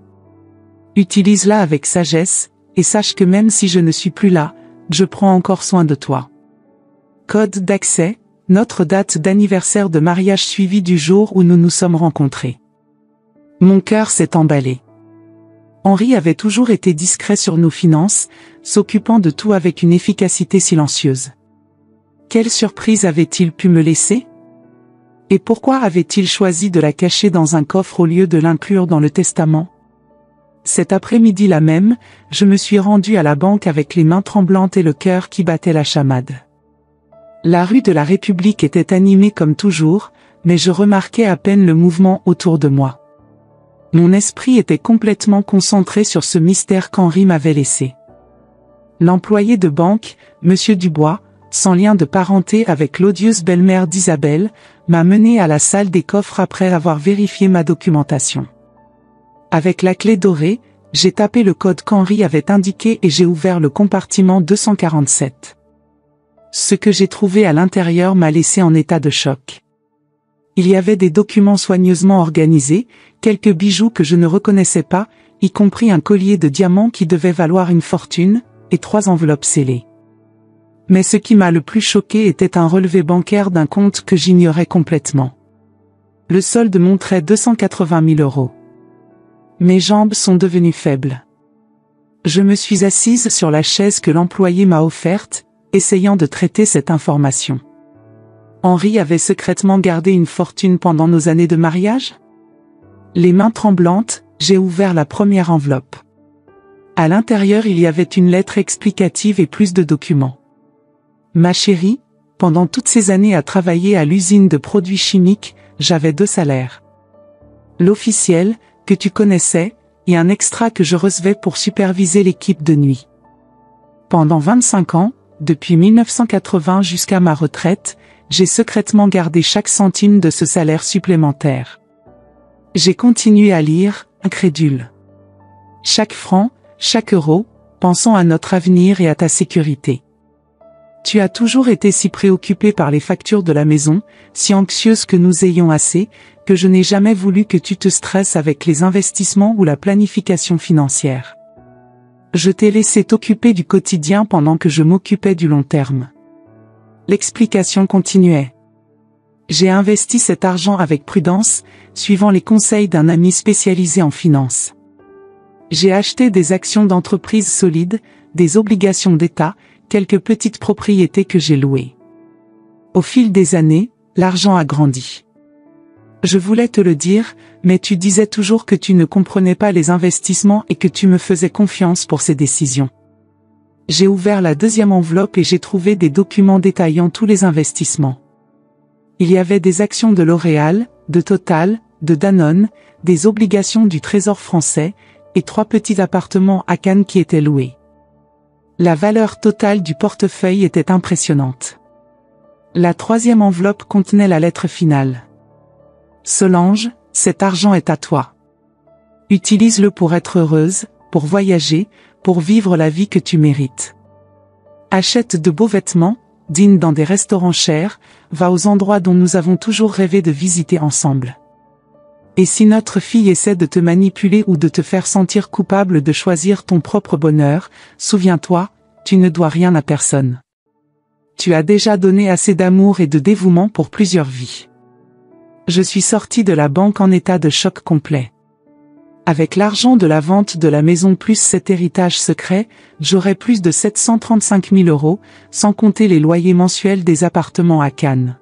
S1: Utilise-la avec sagesse, et sache que même si je ne suis plus là, je prends encore soin de toi. Code d'accès, notre date d'anniversaire de mariage suivie du jour où nous nous sommes rencontrés. Mon cœur s'est emballé. Henri avait toujours été discret sur nos finances, s'occupant de tout avec une efficacité silencieuse. Quelle surprise avait-il pu me laisser? Et pourquoi avait-il choisi de la cacher dans un coffre au lieu de l'inclure dans le testament? Cet après-midi-là même, je me suis rendue à la banque avec les mains tremblantes et le cœur qui battait la chamade. La rue de la République était animée comme toujours, mais je remarquais à peine le mouvement autour de moi. Mon esprit était complètement concentré sur ce mystère qu'Henri m'avait laissé. L'employé de banque, Monsieur Dubois, sans lien de parenté avec l'odieuse belle-mère d'Isabelle, m'a mené à la salle des coffres après avoir vérifié ma documentation. Avec la clé dorée, j'ai tapé le code qu'Henri avait indiqué et j'ai ouvert le compartiment 247. Ce que j'ai trouvé à l'intérieur m'a laissé en état de choc. Il y avait des documents soigneusement organisés, quelques bijoux que je ne reconnaissais pas, y compris un collier de diamants qui devait valoir une fortune, et 3 enveloppes scellées. Mais ce qui m'a le plus choqué était un relevé bancaire d'un compte que j'ignorais complètement. Le solde montrait 280 000 euros. Mes jambes sont devenues faibles. Je me suis assise sur la chaise que l'employé m'a offerte, essayant de traiter cette information. Henri avait secrètement gardé une fortune pendant nos années de mariage? Les mains tremblantes, j'ai ouvert la première enveloppe. À l'intérieur il y avait une lettre explicative et plus de documents. Ma chérie, pendant toutes ces années à travailler à l'usine de produits chimiques, j'avais 2 salaires. L'officiel, que tu connaissais, et un extra que je recevais pour superviser l'équipe de nuit. Pendant 25 ans, depuis 1980 jusqu'à ma retraite, j'ai secrètement gardé chaque centime de ce salaire supplémentaire. J'ai continué à lire, incrédule. Chaque franc, chaque euro, pensons à notre avenir et à ta sécurité. Tu as toujours été si préoccupée par les factures de la maison, si anxieuse que nous ayons assez, que je n'ai jamais voulu que tu te stresses avec les investissements ou la planification financière. Je t'ai laissé t'occuper du quotidien pendant que je m'occupais du long terme. L'explication continuait. J'ai investi cet argent avec prudence, suivant les conseils d'un ami spécialisé en finance. J'ai acheté des actions d'entreprises solides, des obligations d'État, quelques petites propriétés que j'ai louées. Au fil des années, l'argent a grandi. Je voulais te le dire, mais tu disais toujours que tu ne comprenais pas les investissements et que tu me faisais confiance pour ces décisions. J'ai ouvert la deuxième enveloppe et j'ai trouvé des documents détaillant tous les investissements. Il y avait des actions de L'Oréal, de Total, de Danone, des obligations du Trésor français, et 3 petits appartements à Cannes qui étaient loués. La valeur totale du portefeuille était impressionnante. La 3e enveloppe contenait la lettre finale. Solange, cet argent est à toi. Utilise-le pour être heureuse, pour voyager, pour vivre la vie que tu mérites. Achète de beaux vêtements, dîne dans des restaurants chers, va aux endroits dont nous avons toujours rêvé de visiter ensemble. Et si notre fille essaie de te manipuler ou de te faire sentir coupable de choisir ton propre bonheur, souviens-toi, tu ne dois rien à personne. Tu as déjà donné assez d'amour et de dévouement pour plusieurs vies. Je suis sortie de la banque en état de choc complet. Avec l'argent de la vente de la maison plus cet héritage secret, j'aurais plus de 735 000 euros, sans compter les loyers mensuels des appartements à Cannes.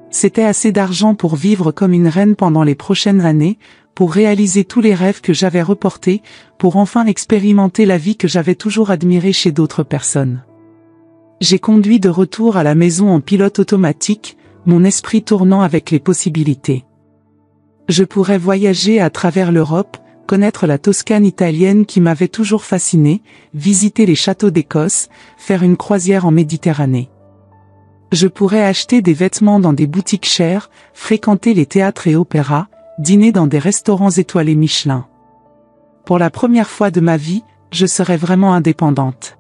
S1: C'était assez d'argent pour vivre comme une reine pendant les prochaines années, pour réaliser tous les rêves que j'avais reportés, pour enfin expérimenter la vie que j'avais toujours admirée chez d'autres personnes. J'ai conduit de retour à la maison en pilote automatique, mon esprit tournant avec les possibilités. Je pourrais voyager à travers l'Europe, connaître la Toscane italienne qui m'avait toujours fasciné, visiter les châteaux d'Écosse, faire une croisière en Méditerranée. Je pourrais acheter des vêtements dans des boutiques chères, fréquenter les théâtres et opéras, dîner dans des restaurants étoilés Michelin. Pour la première fois de ma vie, je serais vraiment indépendante.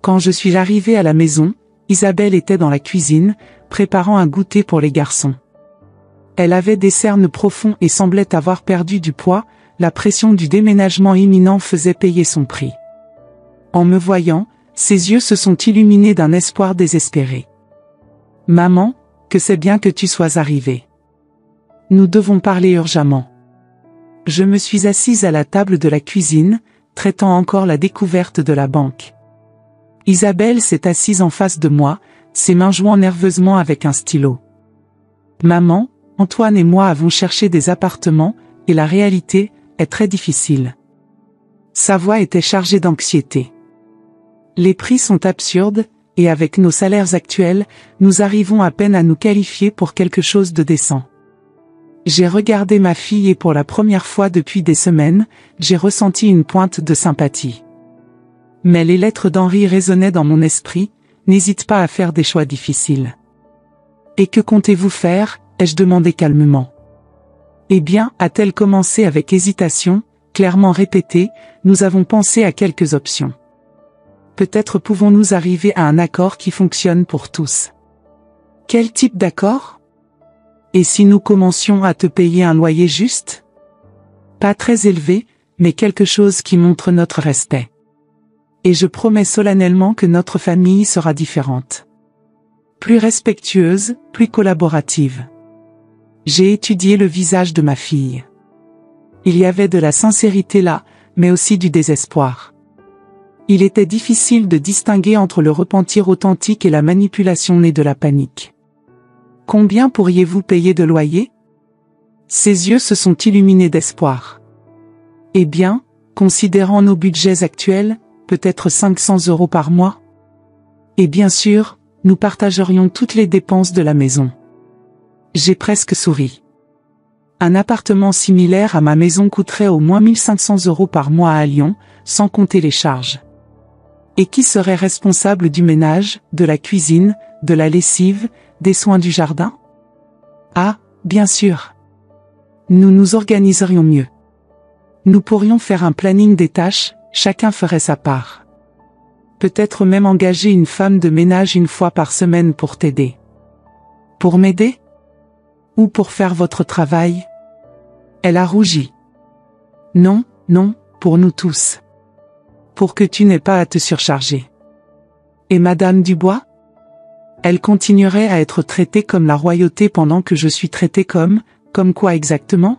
S1: Quand je suis arrivée à la maison, Isabelle était dans la cuisine, préparant un goûter pour les garçons. Elle avait des cernes profonds et semblait avoir perdu du poids, la pression du déménagement imminent faisait payer son prix. En me voyant, ses yeux se sont illuminés d'un espoir désespéré. « Maman, que c'est bien que tu sois arrivée. Nous devons parler urgemment. » Je me suis assise à la table de la cuisine, traitant encore la découverte de la banque. Isabelle s'est assise en face de moi, ses mains jouant nerveusement avec un stylo. « Maman, Antoine et moi avons cherché des appartements, et la réalité est très difficile. » Sa voix était chargée d'anxiété. « Les prix sont absurdes, et avec nos salaires actuels, nous arrivons à peine à nous qualifier pour quelque chose de décent. » J'ai regardé ma fille et pour la première fois depuis des semaines, j'ai ressenti une pointe de sympathie. Mais les lettres d'Henri résonnaient dans mon esprit, n'hésite pas à faire des choix difficiles. « Et que comptez-vous faire ?» ai-je demandé calmement. « Eh bien, a-t-elle commencé avec hésitation, clairement répétée, nous avons pensé à quelques options. Peut-être pouvons-nous arriver à un accord qui fonctionne pour tous. » « Quel type d'accord ? Et si nous commencions à te payer un loyer juste ? Pas très élevé, mais quelque chose qui montre notre respect. Et je promets solennellement que notre famille sera différente. Plus respectueuse, plus collaborative. J'ai étudié le visage de ma fille. Il y avait de la sincérité là, mais aussi du désespoir. Il était difficile de distinguer entre le repentir authentique et la manipulation née de la panique. Combien pourriez-vous payer de loyer? Ses yeux se sont illuminés d'espoir. Eh bien, considérant nos budgets actuels, peut-être 500 € par mois? Et bien sûr, nous partagerions toutes les dépenses de la maison. J'ai presque souri. Un appartement similaire à ma maison coûterait au moins 1500 € par mois à Lyon, sans compter les charges. Et qui serait responsable du ménage, de la cuisine, de la lessive, des soins du jardin? Ah, bien sûr. Nous nous organiserions mieux. Nous pourrions faire un planning des tâches, chacun ferait sa part. Peut-être même engager une femme de ménage une fois par semaine pour t'aider. Pour m'aider? Ou pour faire votre travail? Elle a rougi. Non, non, pour nous tous. Pour que tu n'aies pas à te surcharger. Et Madame Dubois? Elle continuerait à être traitée comme la royauté pendant que je suis traitée comme quoi exactement?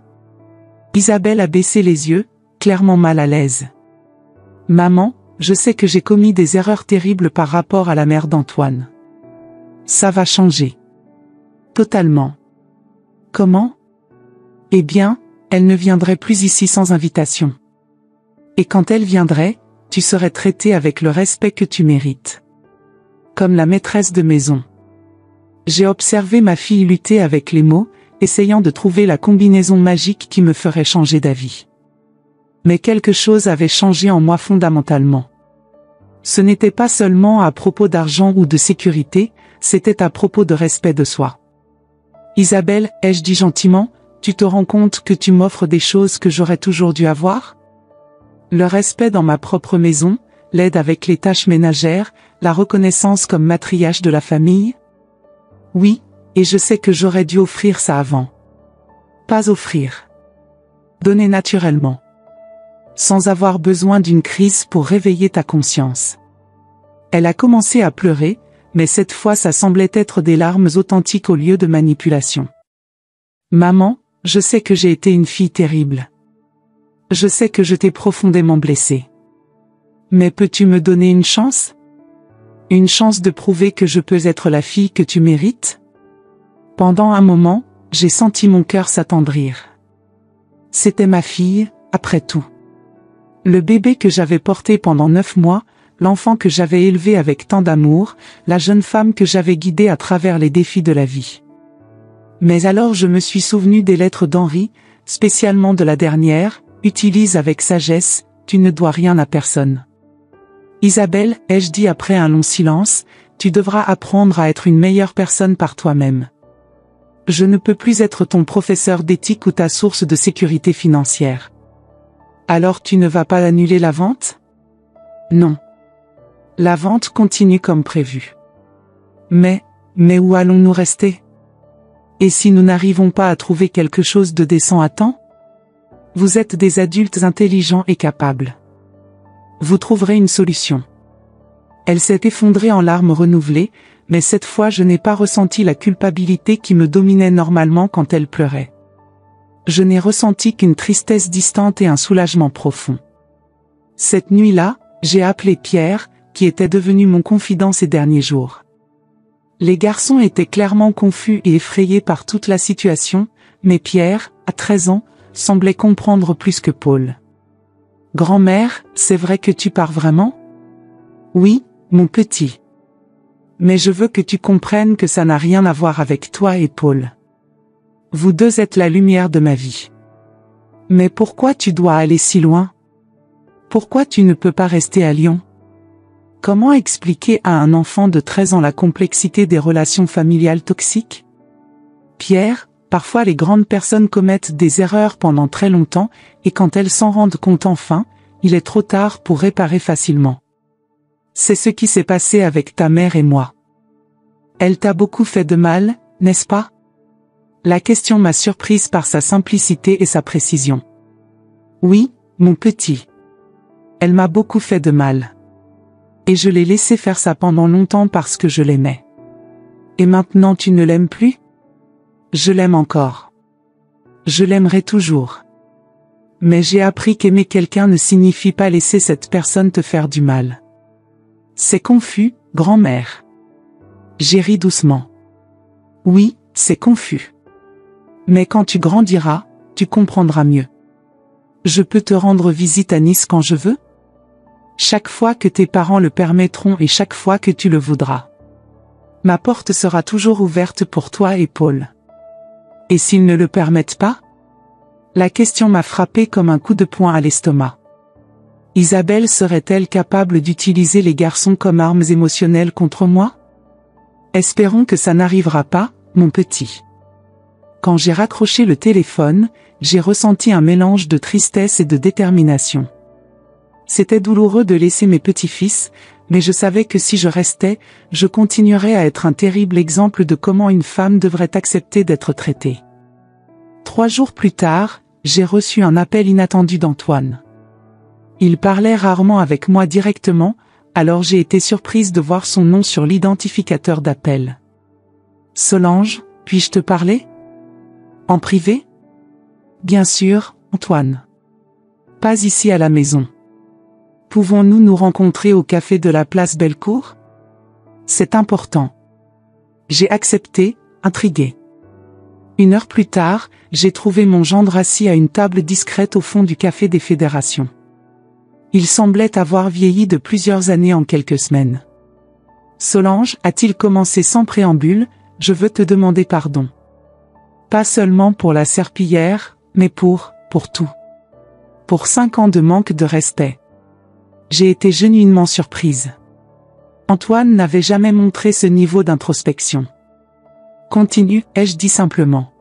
S1: Isabelle a baissé les yeux, clairement mal à l'aise. Maman, je sais que j'ai commis des erreurs terribles par rapport à la mère d'Antoine. Ça va changer. Totalement. Comment? Eh bien, elle ne viendrait plus ici sans invitation. Et quand elle viendrait, tu serais traitée avec le respect que tu mérites. Comme la maîtresse de maison. J'ai observé ma fille lutter avec les mots, essayant de trouver la combinaison magique qui me ferait changer d'avis. Mais quelque chose avait changé en moi fondamentalement. Ce n'était pas seulement à propos d'argent ou de sécurité, c'était à propos de respect de soi. Isabelle, ai-je dit gentiment, tu te rends compte que tu m'offres des choses que j'aurais toujours dû avoir? Le respect dans ma propre maison, l'aide avec les tâches ménagères, la reconnaissance comme matriarche de la famille? Oui, et je sais que j'aurais dû offrir ça avant. Pas offrir. Donner naturellement. Sans avoir besoin d'une crise pour réveiller ta conscience. Elle a commencé à pleurer, mais cette fois ça semblait être des larmes authentiques au lieu de manipulation. Maman, je sais que j'ai été une fille terrible. Je sais que je t'ai profondément blessée. Mais peux-tu me donner une chance? Une chance de prouver que je peux être la fille que tu mérites? Pendant un moment, j'ai senti mon cœur s'attendrir. C'était ma fille, après tout. Le bébé que j'avais porté pendant 9 mois, l'enfant que j'avais élevé avec tant d'amour, la jeune femme que j'avais guidée à travers les défis de la vie. Mais alors je me suis souvenu des lettres d'Henri, spécialement de la dernière, utilise avec sagesse, tu ne dois rien à personne. Isabelle, ai-je dit après un long silence, tu devras apprendre à être une meilleure personne par toi-même. Je ne peux plus être ton professeur d'éthique ou ta source de sécurité financière. Alors tu ne vas pas annuler la vente? Non. La vente continue comme prévu. Mais où allons-nous rester? Et si nous n'arrivons pas à trouver quelque chose de décent à temps? Vous êtes des adultes intelligents et capables. Vous trouverez une solution. Elle s'est effondrée en larmes renouvelées, mais cette fois je n'ai pas ressenti la culpabilité qui me dominait normalement quand elle pleurait. Je n'ai ressenti qu'une tristesse distante et un soulagement profond. Cette nuit-là, j'ai appelé Pierre, qui était devenu mon confident ces derniers jours. Les garçons étaient clairement confus et effrayés par toute la situation, mais Pierre, à 13 ans, semblait comprendre plus que Paul. « Grand-mère, c'est vrai que tu pars vraiment? » « Oui, mon petit. Mais je veux que tu comprennes que ça n'a rien à voir avec toi et Paul. Vous deux êtes la lumière de ma vie. Mais pourquoi tu dois aller si loin? Pourquoi tu ne peux pas rester à Lyon? Comment expliquer à un enfant de 13 ans la complexité des relations familiales toxiques? Pierre, parfois les grandes personnes commettent des erreurs pendant très longtemps, et quand elles s'en rendent compte enfin, il est trop tard pour réparer facilement. C'est ce qui s'est passé avec ta mère et moi. Elle t'a beaucoup fait de mal, n'est-ce pas? La question m'a surprise par sa simplicité et sa précision. Oui, mon petit. Elle m'a beaucoup fait de mal. Et je l'ai laissé faire ça pendant longtemps parce que je l'aimais. Et maintenant tu ne l'aimes plus? Je l'aime encore. Je l'aimerai toujours. Mais j'ai appris qu'aimer quelqu'un ne signifie pas laisser cette personne te faire du mal. C'est confus, grand-mère. J'ai ri doucement. Oui, c'est confus. Mais quand tu grandiras, tu comprendras mieux. Je peux te rendre visite à Nice quand je veux? Chaque fois que tes parents le permettront et chaque fois que tu le voudras. Ma porte sera toujours ouverte pour toi et Paul. Et s'ils ne le permettent pas? La question m'a frappé comme un coup de poing à l'estomac. Isabelle serait-elle capable d'utiliser les garçons comme armes émotionnelles contre moi? Espérons que ça n'arrivera pas, mon petit. Quand j'ai raccroché le téléphone, j'ai ressenti un mélange de tristesse et de détermination. C'était douloureux de laisser mes petits-fils, mais je savais que si je restais, je continuerais à être un terrible exemple de comment une femme devrait accepter d'être traitée. 3 jours plus tard, j'ai reçu un appel inattendu d'Antoine. Il parlait rarement avec moi directement, alors j'ai été surprise de voir son nom sur l'identificateur d'appel. Solange, puis-je te parler? En privé? Bien sûr, Antoine. Pas ici à la maison. Pouvons-nous nous rencontrer au café de la place Bellecour? C'est important. J'ai accepté, intrigué. 1 heure plus tard, j'ai trouvé mon gendre assis à une table discrète au fond du café des Fédérations. Il semblait avoir vieilli de plusieurs années en quelques semaines. Solange, a-t-il commencé sans préambule, je veux te demander pardon. Pas seulement pour la serpillière, mais pour tout. Pour 5 ans de manque de respect. J'ai été genuinement surprise. Antoine n'avait jamais montré ce niveau d'introspection. Continue, ai-je dit simplement.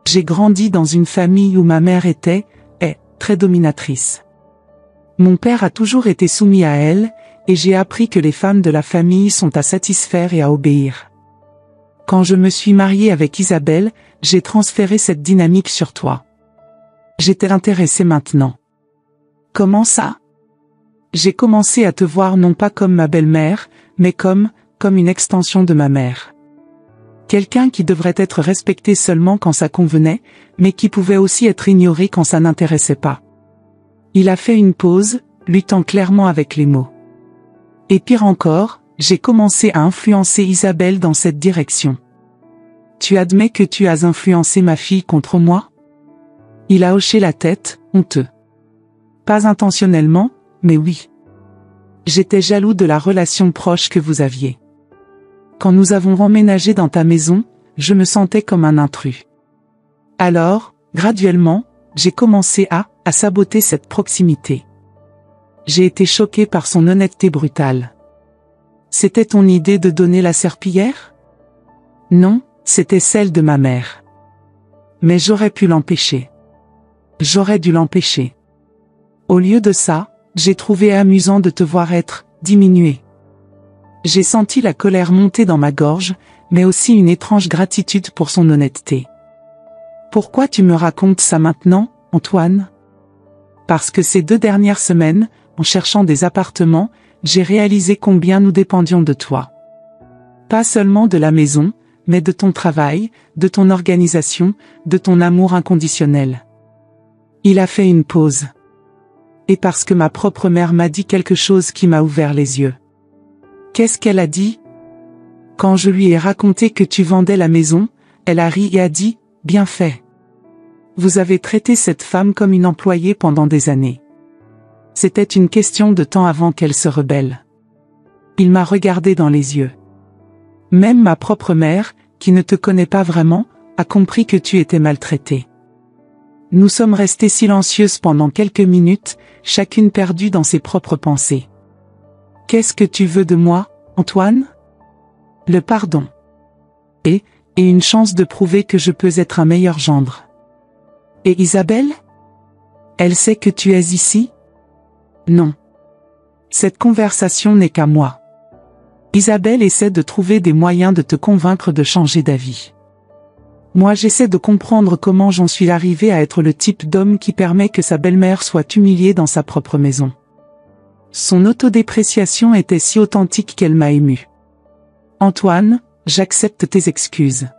S1: J'ai grandi dans une famille où ma mère est très dominatrice. Mon père a toujours été soumis à elle, et j'ai appris que les femmes de la famille sont à satisfaire et à obéir. Quand je me suis mariée avec Isabelle, j'ai transféré cette dynamique sur toi. J'étais intéressée maintenant. Comment ça? J'ai commencé à te voir non pas comme ma belle-mère, mais comme une extension de ma mère. Quelqu'un qui devrait être respecté seulement quand ça convenait, mais qui pouvait aussi être ignoré quand ça n'intéressait pas. Il a fait une pause, luttant clairement avec les mots. Et pire encore, j'ai commencé à influencer Isabelle dans cette direction. Tu admets que tu as influencé ma fille contre moi? Il a hoché la tête, honteux. Pas intentionnellement, mais oui. J'étais jaloux de la relation proche que vous aviez. Quand nous avons emménagé dans ta maison, je me sentais comme un intrus. Alors, graduellement, j'ai commencé à saboter cette proximité. J'ai été choqué par son honnêteté brutale. C'était ton idée de donner la serpillière? Non, c'était celle de ma mère. Mais j'aurais pu l'empêcher. J'aurais dû l'empêcher. Au lieu de ça, j'ai trouvé amusant de te voir être diminué. J'ai senti la colère monter dans ma gorge, mais aussi une étrange gratitude pour son honnêteté. Pourquoi tu me racontes ça maintenant, Antoine? Parce que ces 2 dernières semaines, en cherchant des appartements, j'ai réalisé combien nous dépendions de toi. Pas seulement de la maison, mais de ton travail, de ton organisation, de ton amour inconditionnel. Il a fait une pause. Et parce que ma propre mère m'a dit quelque chose qui m'a ouvert les yeux. Qu'est-ce qu'elle a dit? Quand je lui ai raconté que tu vendais la maison, elle a ri et a dit, bien fait. Vous avez traité cette femme comme une employée pendant des années. C'était une question de temps avant qu'elle se rebelle. Il m'a regardé dans les yeux. Même ma propre mère, qui ne te connaît pas vraiment, a compris que tu étais maltraitée. Nous sommes restés silencieuses pendant quelques minutes, chacune perdue dans ses propres pensées. Qu'est-ce que tu veux de moi, Antoine? Le pardon. Et une chance de prouver que je peux être un meilleur gendre. Et Isabelle? Elle sait que tu es ici? Non. Cette conversation n'est qu'à moi. Isabelle essaie de trouver des moyens de te convaincre de changer d'avis. Moi j'essaie de comprendre comment j'en suis arrivé à être le type d'homme qui permet que sa belle-mère soit humiliée dans sa propre maison. Son autodépréciation était si authentique qu'elle m'a ému. Antoine, j'accepte tes excuses.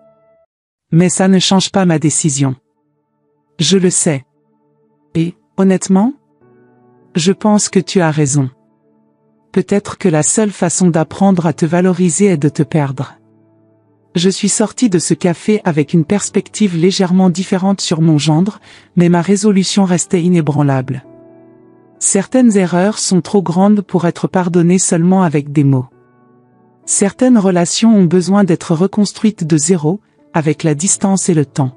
S1: Mais ça ne change pas ma décision. Je le sais. Et, honnêtement, je pense que tu as raison. Peut-être que la seule façon d'apprendre à te valoriser est de te perdre. Je suis sorti de ce café avec une perspective légèrement différente sur mon gendre, mais ma résolution restait inébranlable. Certaines erreurs sont trop grandes pour être pardonnées seulement avec des mots. Certaines relations ont besoin d'être reconstruites de zéro, avec la distance et le temps.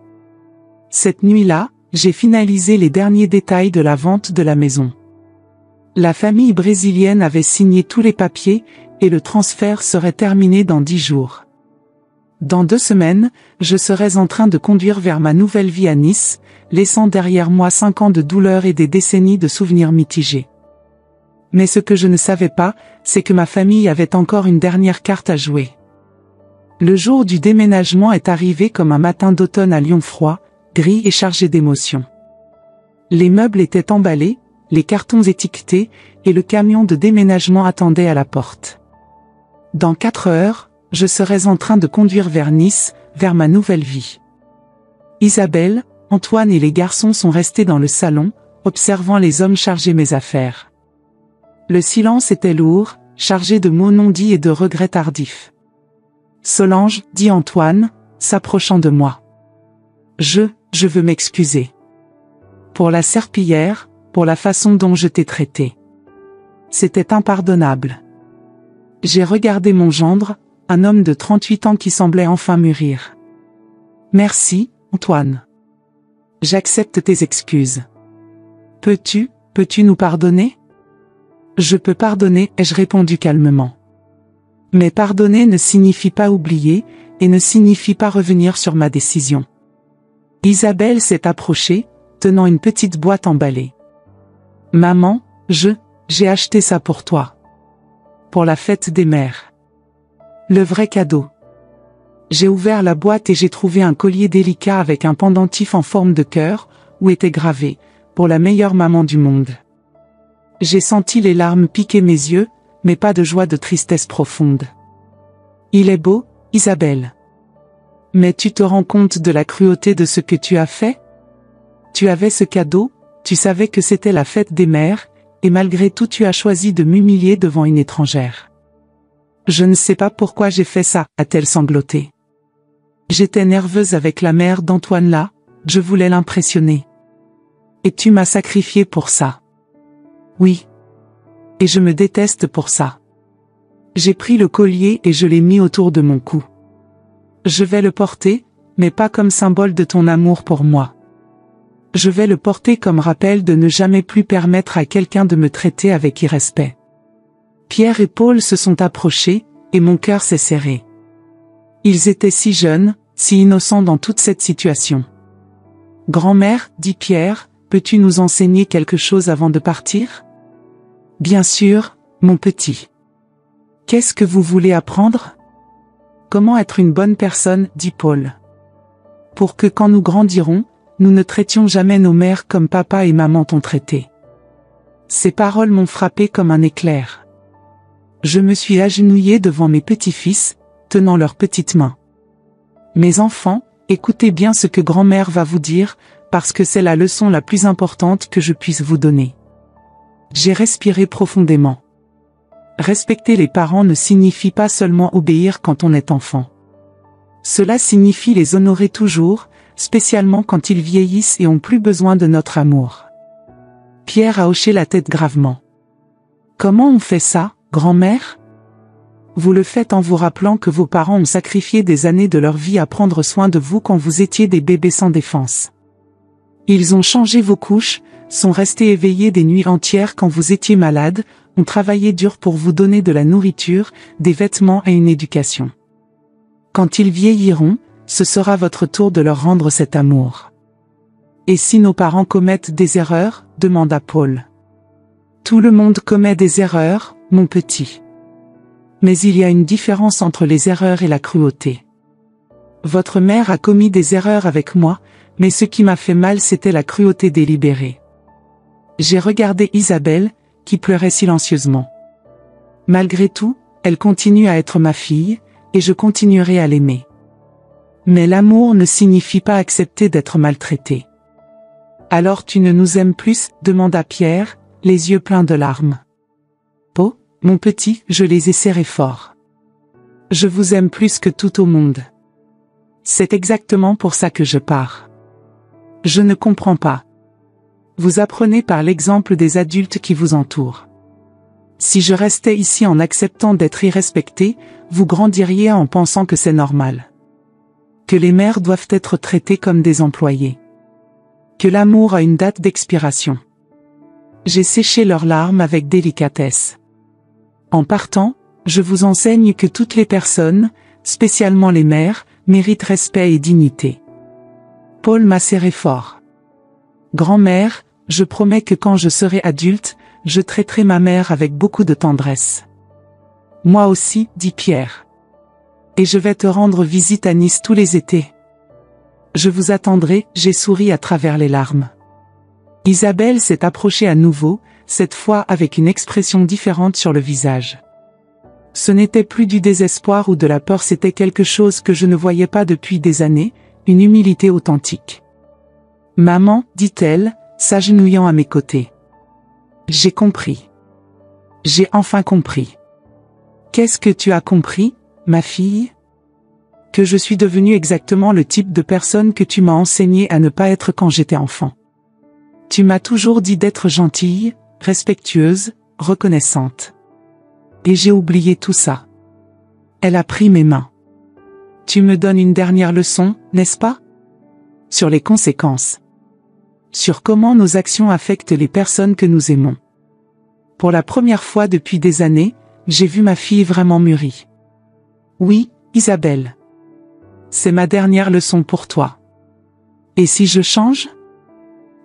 S1: Cette nuit-là, j'ai finalisé les derniers détails de la vente de la maison. La famille brésilienne avait signé tous les papiers, et le transfert serait terminé dans 10 jours. Dans 2 semaines, je serais en train de conduire vers ma nouvelle vie à Nice, laissant derrière moi 5 ans de douleur et des décennies de souvenirs mitigés. Mais ce que je ne savais pas, c'est que ma famille avait encore une dernière carte à jouer. Le jour du déménagement est arrivé comme un matin d'automne à Lyon froid, gris et chargé d'émotions. Les meubles étaient emballés, les cartons étiquetés, et le camion de déménagement attendait à la porte. Dans 4 heures, je serais en train de conduire vers Nice, vers ma nouvelle vie. Isabelle, Antoine et les garçons sont restés dans le salon, observant les hommes charger mes affaires. Le silence était lourd, chargé de mots non dits et de regrets tardifs. Solange, dit Antoine, s'approchant de moi. Je veux m'excuser. Pour la serpillière, pour la façon dont je t'ai traité. C'était impardonnable. J'ai regardé mon gendre, un homme de 38 ans qui semblait enfin mûrir. Merci, Antoine. J'accepte tes excuses. Peux-tu nous pardonner? Je peux pardonner, ai-je répondu calmement. Mais pardonner ne signifie pas oublier, et ne signifie pas revenir sur ma décision. Isabelle s'est approchée, tenant une petite boîte emballée. Maman, j'ai acheté ça pour toi. Pour la fête des mères. Le vrai cadeau. J'ai ouvert la boîte et j'ai trouvé un collier délicat avec un pendentif en forme de cœur, où était gravé, pour la meilleure maman du monde. J'ai senti les larmes piquer mes yeux, mais pas de joie, de tristesse profonde. Il est beau, Isabelle. Mais tu te rends compte de la cruauté de ce que tu as fait? Tu avais ce cadeau, tu savais que c'était la fête des mères, et malgré tout tu as choisi de m'humilier devant une étrangère. Je ne sais pas pourquoi j'ai fait ça, a-t-elle sangloté. J'étais nerveuse avec la mère d'Antoine là, je voulais l'impressionner. Et tu m'as sacrifié pour ça. Oui. Et je me déteste pour ça. J'ai pris le collier et je l'ai mis autour de mon cou. Je vais le porter, mais pas comme symbole de ton amour pour moi. Je vais le porter comme rappel de ne jamais plus permettre à quelqu'un de me traiter avec irrespect. Pierre et Paul se sont approchés, et mon cœur s'est serré. Ils étaient si jeunes, si innocents dans toute cette situation. Grand-mère, dit Pierre, peux-tu nous enseigner quelque chose avant de partir? Bien sûr, mon petit. Qu'est-ce que vous voulez apprendre? Comment être une bonne personne, dit Paul. Pour que quand nous grandirons, nous ne traitions jamais nos mères comme papa et maman t'ont traité. Ces paroles m'ont frappé comme un éclair. Je me suis agenouillée devant mes petits-fils, tenant leurs petites mains. Mes enfants, écoutez bien ce que grand-mère va vous dire, parce que c'est la leçon la plus importante que je puisse vous donner. J'ai respiré profondément. Respecter les parents ne signifie pas seulement obéir quand on est enfant. Cela signifie les honorer toujours, spécialement quand ils vieillissent et ont plus besoin de notre amour. Pierre a hoché la tête gravement. Comment on fait ça, grand-mère? Vous le faites en vous rappelant que vos parents ont sacrifié des années de leur vie à prendre soin de vous quand vous étiez des bébés sans défense. Ils ont changé vos couches, sont restés éveillés des nuits entières quand vous étiez malade, ont travaillé dur pour vous donner de la nourriture, des vêtements et une éducation. Quand ils vieilliront, ce sera votre tour de leur rendre cet amour. Et si nos parents commettent des erreurs, demanda Paul. Tout le monde commet des erreurs, mon petit. Mais il y a une différence entre les erreurs et la cruauté. Votre mère a commis des erreurs avec moi, mais ce qui m'a fait mal c'était la cruauté délibérée. J'ai regardé Isabelle, qui pleurait silencieusement. Malgré tout, elle continue à être ma fille, et je continuerai à l'aimer. Mais l'amour ne signifie pas accepter d'être maltraité. Alors tu ne nous aimes plus, demanda Pierre, les yeux pleins de larmes. Oh, mon petit, je les ai serrés fort. Je vous aime plus que tout au monde. C'est exactement pour ça que je pars. Je ne comprends pas. Vous apprenez par l'exemple des adultes qui vous entourent. Si je restais ici en acceptant d'être irrespecté, vous grandiriez en pensant que c'est normal. Que les mères doivent être traitées comme des employés. Que l'amour a une date d'expiration. J'ai séché leurs larmes avec délicatesse. En partant, je vous enseigne que toutes les personnes, spécialement les mères, méritent respect et dignité. Paul m'a serré fort. Grand-mère, je promets que quand je serai adulte, je traiterai ma mère avec beaucoup de tendresse. Moi aussi, dit Pierre. Et je vais te rendre visite à Nice tous les étés. Je vous attendrai, j'ai souri à travers les larmes. Isabelle s'est approchée à nouveau, cette fois avec une expression différente sur le visage. Ce n'était plus du désespoir ou de la peur, c'était quelque chose que je ne voyais pas depuis des années, une humilité authentique. Maman, dit-elle, s'agenouillant à mes côtés. J'ai compris. J'ai enfin compris. Qu'est-ce que tu as compris, ma fille? Que je suis devenue exactement le type de personne que tu m'as enseigné à ne pas être quand j'étais enfant. Tu m'as toujours dit d'être gentille, respectueuse, reconnaissante. Et j'ai oublié tout ça. Elle a pris mes mains. Tu me donnes une dernière leçon, n'est-ce pas? Sur les conséquences. Sur comment nos actions affectent les personnes que nous aimons. Pour la première fois depuis des années, j'ai vu ma fille vraiment mûrie. Oui, Isabelle. C'est ma dernière leçon pour toi. Et si je change?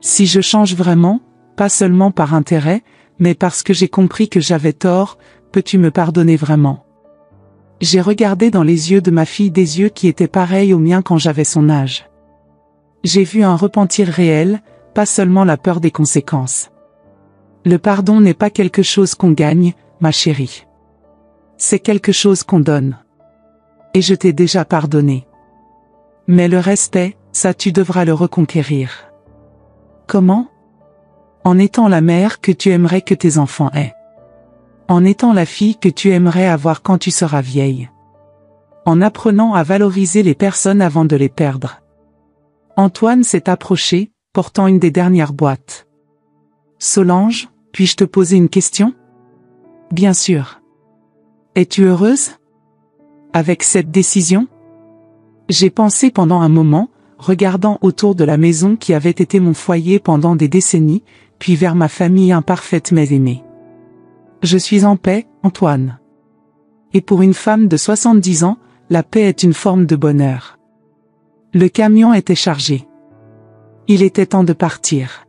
S1: Si je change vraiment, pas seulement par intérêt, mais parce que j'ai compris que j'avais tort, peux-tu me pardonner vraiment? J'ai regardé dans les yeux de ma fille des yeux qui étaient pareils aux miens quand j'avais son âge. J'ai vu un repentir réel, pas seulement la peur des conséquences. Le pardon n'est pas quelque chose qu'on gagne, ma chérie. C'est quelque chose qu'on donne. Et je t'ai déjà pardonné. Mais le respect, ça tu devras le reconquérir. Comment? En étant la mère que tu aimerais que tes enfants aient. En étant la fille que tu aimerais avoir quand tu seras vieille. En apprenant à valoriser les personnes avant de les perdre. Antoine s'est approché, portant une des dernières boîtes. Solange, puis-je te poser une question? Bien sûr. Es-tu heureuse? Avec cette décision? J'ai pensé pendant un moment, regardant autour de la maison qui avait été mon foyer pendant des décennies, puis vers ma famille imparfaite mais aimée. Je suis en paix, Antoine. Et pour une femme de 70 ans, la paix est une forme de bonheur. Le camion était chargé. Il était temps de partir.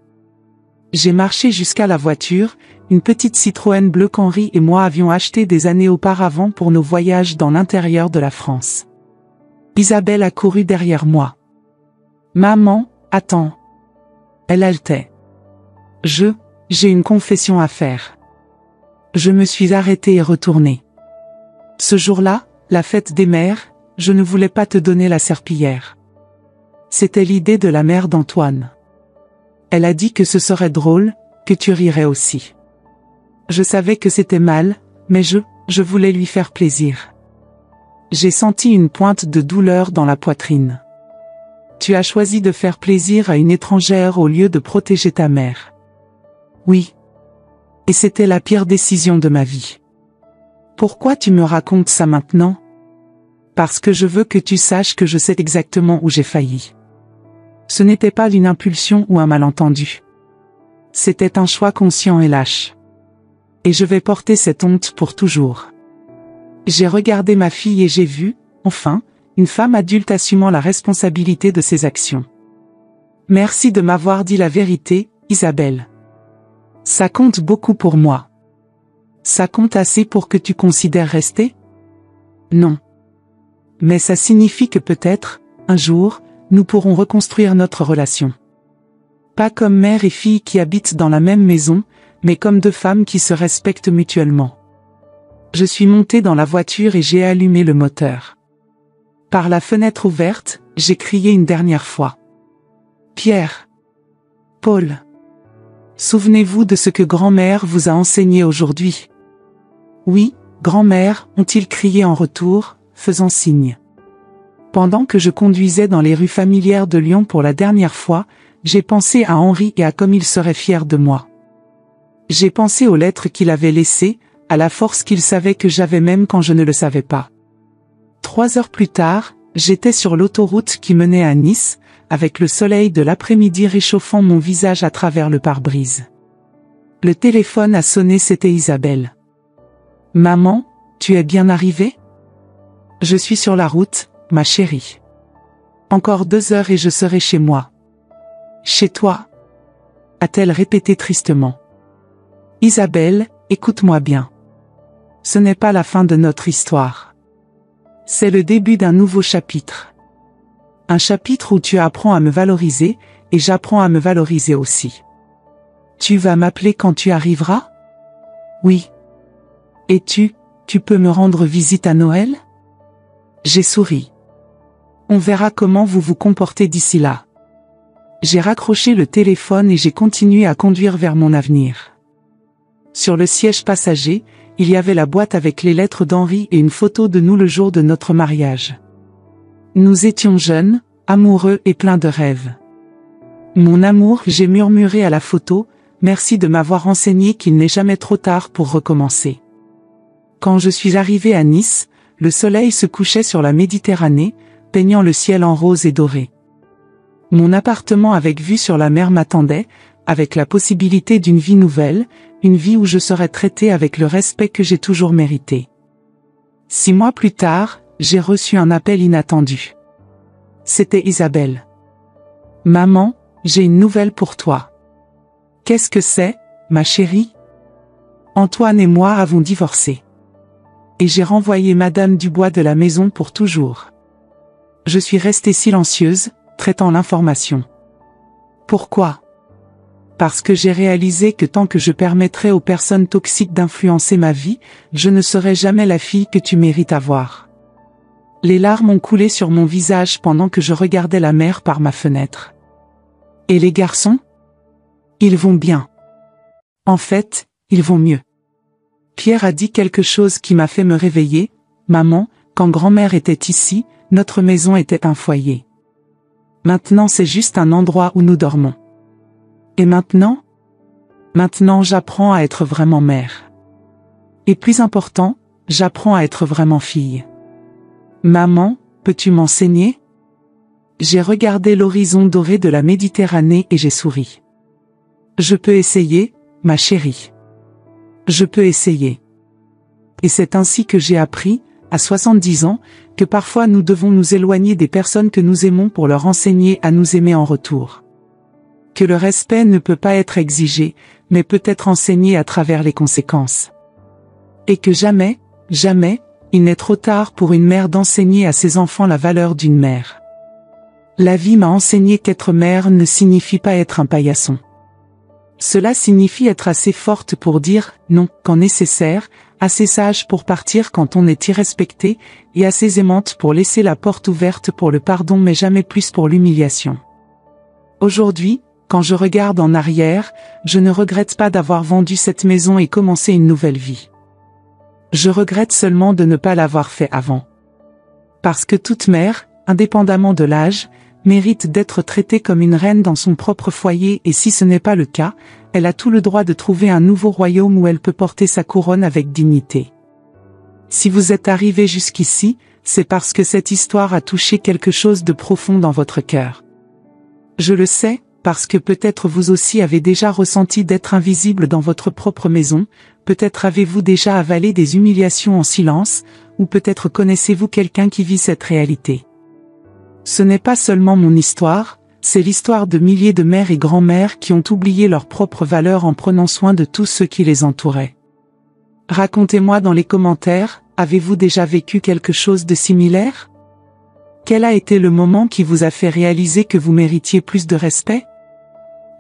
S1: J'ai marché jusqu'à la voiture, une petite Citroën bleue qu'Henri et moi avions achetée des années auparavant pour nos voyages dans l'intérieur de la France. Isabelle a couru derrière moi. Maman, attends. Elle haletait. J'ai une confession à faire. Je me suis arrêtée et retournée. Ce jour-là, la fête des mères, je ne voulais pas te donner la serpillière. C'était l'idée de la mère d'Antoine. Elle a dit que ce serait drôle, que tu rirais aussi. Je savais que c'était mal, mais je voulais lui faire plaisir. J'ai senti une pointe de douleur dans la poitrine. Tu as choisi de faire plaisir à une étrangère au lieu de protéger ta mère. Oui. Et c'était la pire décision de ma vie. Pourquoi tu me racontes ça maintenant? Parce que je veux que tu saches que je sais exactement où j'ai failli. Ce n'était pas une impulsion ou un malentendu. C'était un choix conscient et lâche. Et je vais porter cette honte pour toujours. J'ai regardé ma fille et j'ai vu, enfin, une femme adulte assumant la responsabilité de ses actions. Merci de m'avoir dit la vérité, Isabelle. Ça compte beaucoup pour moi. Ça compte assez pour que tu considères rester? Non. Mais ça signifie que peut-être, un jour, nous pourrons reconstruire notre relation. Pas comme mère et fille qui habitent dans la même maison, mais comme deux femmes qui se respectent mutuellement. Je suis montée dans la voiture et j'ai allumé le moteur. Par la fenêtre ouverte, j'ai crié une dernière fois. Pierre. Paul. Souvenez-vous de ce que grand-mère vous a enseigné aujourd'hui. Oui, grand-mère, ont-ils crié en retour, faisant signe. Pendant que je conduisais dans les rues familières de Lyon pour la dernière fois, j'ai pensé à Henri et à comme il serait fier de moi. J'ai pensé aux lettres qu'il avait laissées, à la force qu'il savait que j'avais même quand je ne le savais pas. 3 heures plus tard, j'étais sur l'autoroute qui menait à Nice, avec le soleil de l'après-midi réchauffant mon visage à travers le pare-brise. Le téléphone a sonné, c'était Isabelle. « Maman, tu es bien arrivée ? » « Je suis sur la route, ma chérie. Encore 2 heures et je serai chez moi. »« Chez toi ?» a-t-elle répété tristement. « Isabelle, écoute-moi bien. Ce n'est pas la fin de notre histoire. C'est le début d'un nouveau chapitre. Un chapitre où tu apprends à me valoriser, et j'apprends à me valoriser aussi. Tu vas m'appeler quand tu arriveras ? Oui. Et tu peux me rendre visite à Noël ? J'ai souri. On verra comment vous vous comportez d'ici là. J'ai raccroché le téléphone et j'ai continué à conduire vers mon avenir. Sur le siège passager, il y avait la boîte avec les lettres d'Henri et une photo de nous le jour de notre mariage. Nous étions jeunes, amoureux et pleins de rêves. Mon amour, j'ai murmuré à la photo, merci de m'avoir enseigné qu'il n'est jamais trop tard pour recommencer. Quand je suis arrivé à Nice, le soleil se couchait sur la Méditerranée, peignant le ciel en rose et doré. Mon appartement avec vue sur la mer m'attendait, avec la possibilité d'une vie nouvelle, une vie où je serais traité avec le respect que j'ai toujours mérité. 6 mois plus tard, j'ai reçu un appel inattendu. C'était Isabelle. « Maman, j'ai une nouvelle pour toi. »« Qu'est-ce que c'est, ma chérie ? » Antoine et moi avons divorcé. Et j'ai renvoyé Madame Dubois de la maison pour toujours. Je suis restée silencieuse, traitant l'information. Pourquoi ? Parce que j'ai réalisé que tant que je permettrais aux personnes toxiques d'influencer ma vie, je ne serai jamais la fille que tu mérites avoir. Les larmes ont coulé sur mon visage pendant que je regardais la mer par ma fenêtre. Et les garçons ? Ils vont bien. En fait, ils vont mieux. Pierre a dit quelque chose qui m'a fait me réveiller. Maman, quand grand-mère était ici, notre maison était un foyer. Maintenant c'est juste un endroit où nous dormons. Et maintenant ? Maintenant j'apprends à être vraiment mère. Et plus important, j'apprends à être vraiment fille. Maman, peux-tu m'enseigner ? J'ai regardé l'horizon doré de la Méditerranée et j'ai souri. Je peux essayer, ma chérie. Je peux essayer. Et c'est ainsi que j'ai appris, à 70 ans, que parfois nous devons nous éloigner des personnes que nous aimons pour leur enseigner à nous aimer en retour. Que le respect ne peut pas être exigé, mais peut être enseigné à travers les conséquences. Et que jamais, jamais, il n'est trop tard pour une mère d'enseigner à ses enfants la valeur d'une mère. La vie m'a enseigné qu'être mère ne signifie pas être un paillasson. Cela signifie être assez forte pour dire non quand nécessaire, assez sage pour partir quand on est irrespecté, et assez aimante pour laisser la porte ouverte pour le pardon mais jamais plus pour l'humiliation. Aujourd'hui, quand je regarde en arrière, je ne regrette pas d'avoir vendu cette maison et commencé une nouvelle vie. Je regrette seulement de ne pas l'avoir fait avant. Parce que toute mère, indépendamment de l'âge, mérite d'être traitée comme une reine dans son propre foyer et si ce n'est pas le cas, elle a tout le droit de trouver un nouveau royaume où elle peut porter sa couronne avec dignité. Si vous êtes arrivé jusqu'ici, c'est parce que cette histoire a touché quelque chose de profond dans votre cœur. Je le sais, parce que peut-être vous aussi avez déjà ressenti d'être invisible dans votre propre maison, peut-être avez-vous déjà avalé des humiliations en silence, ou peut-être connaissez-vous quelqu'un qui vit cette réalité. Ce n'est pas seulement mon histoire, c'est l'histoire de milliers de mères et grands-mères qui ont oublié leurs propres valeurs en prenant soin de tous ceux qui les entouraient. Racontez-moi dans les commentaires, avez-vous déjà vécu quelque chose de similaire ? Quel a été le moment qui vous a fait réaliser que vous méritiez plus de respect ?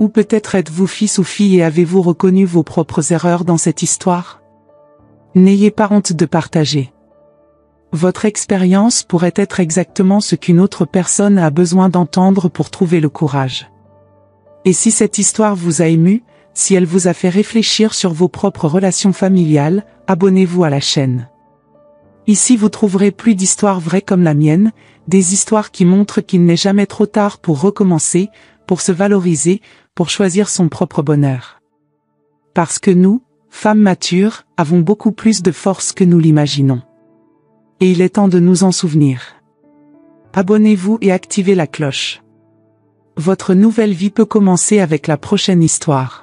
S1: Ou peut-être êtes-vous fils ou fille et avez-vous reconnu vos propres erreurs dans cette histoire? N'ayez pas honte de partager. Votre expérience pourrait être exactement ce qu'une autre personne a besoin d'entendre pour trouver le courage. Et si cette histoire vous a ému, si elle vous a fait réfléchir sur vos propres relations familiales, abonnez-vous à la chaîne. Ici vous trouverez plus d'histoires vraies comme la mienne, des histoires qui montrent qu'il n'est jamais trop tard pour recommencer, pour se valoriser, pour choisir son propre bonheur. Parce que nous, femmes matures, avons beaucoup plus de force que nous l'imaginons. Et il est temps de nous en souvenir. Abonnez-vous et activez la cloche. Votre nouvelle vie peut commencer avec la prochaine histoire.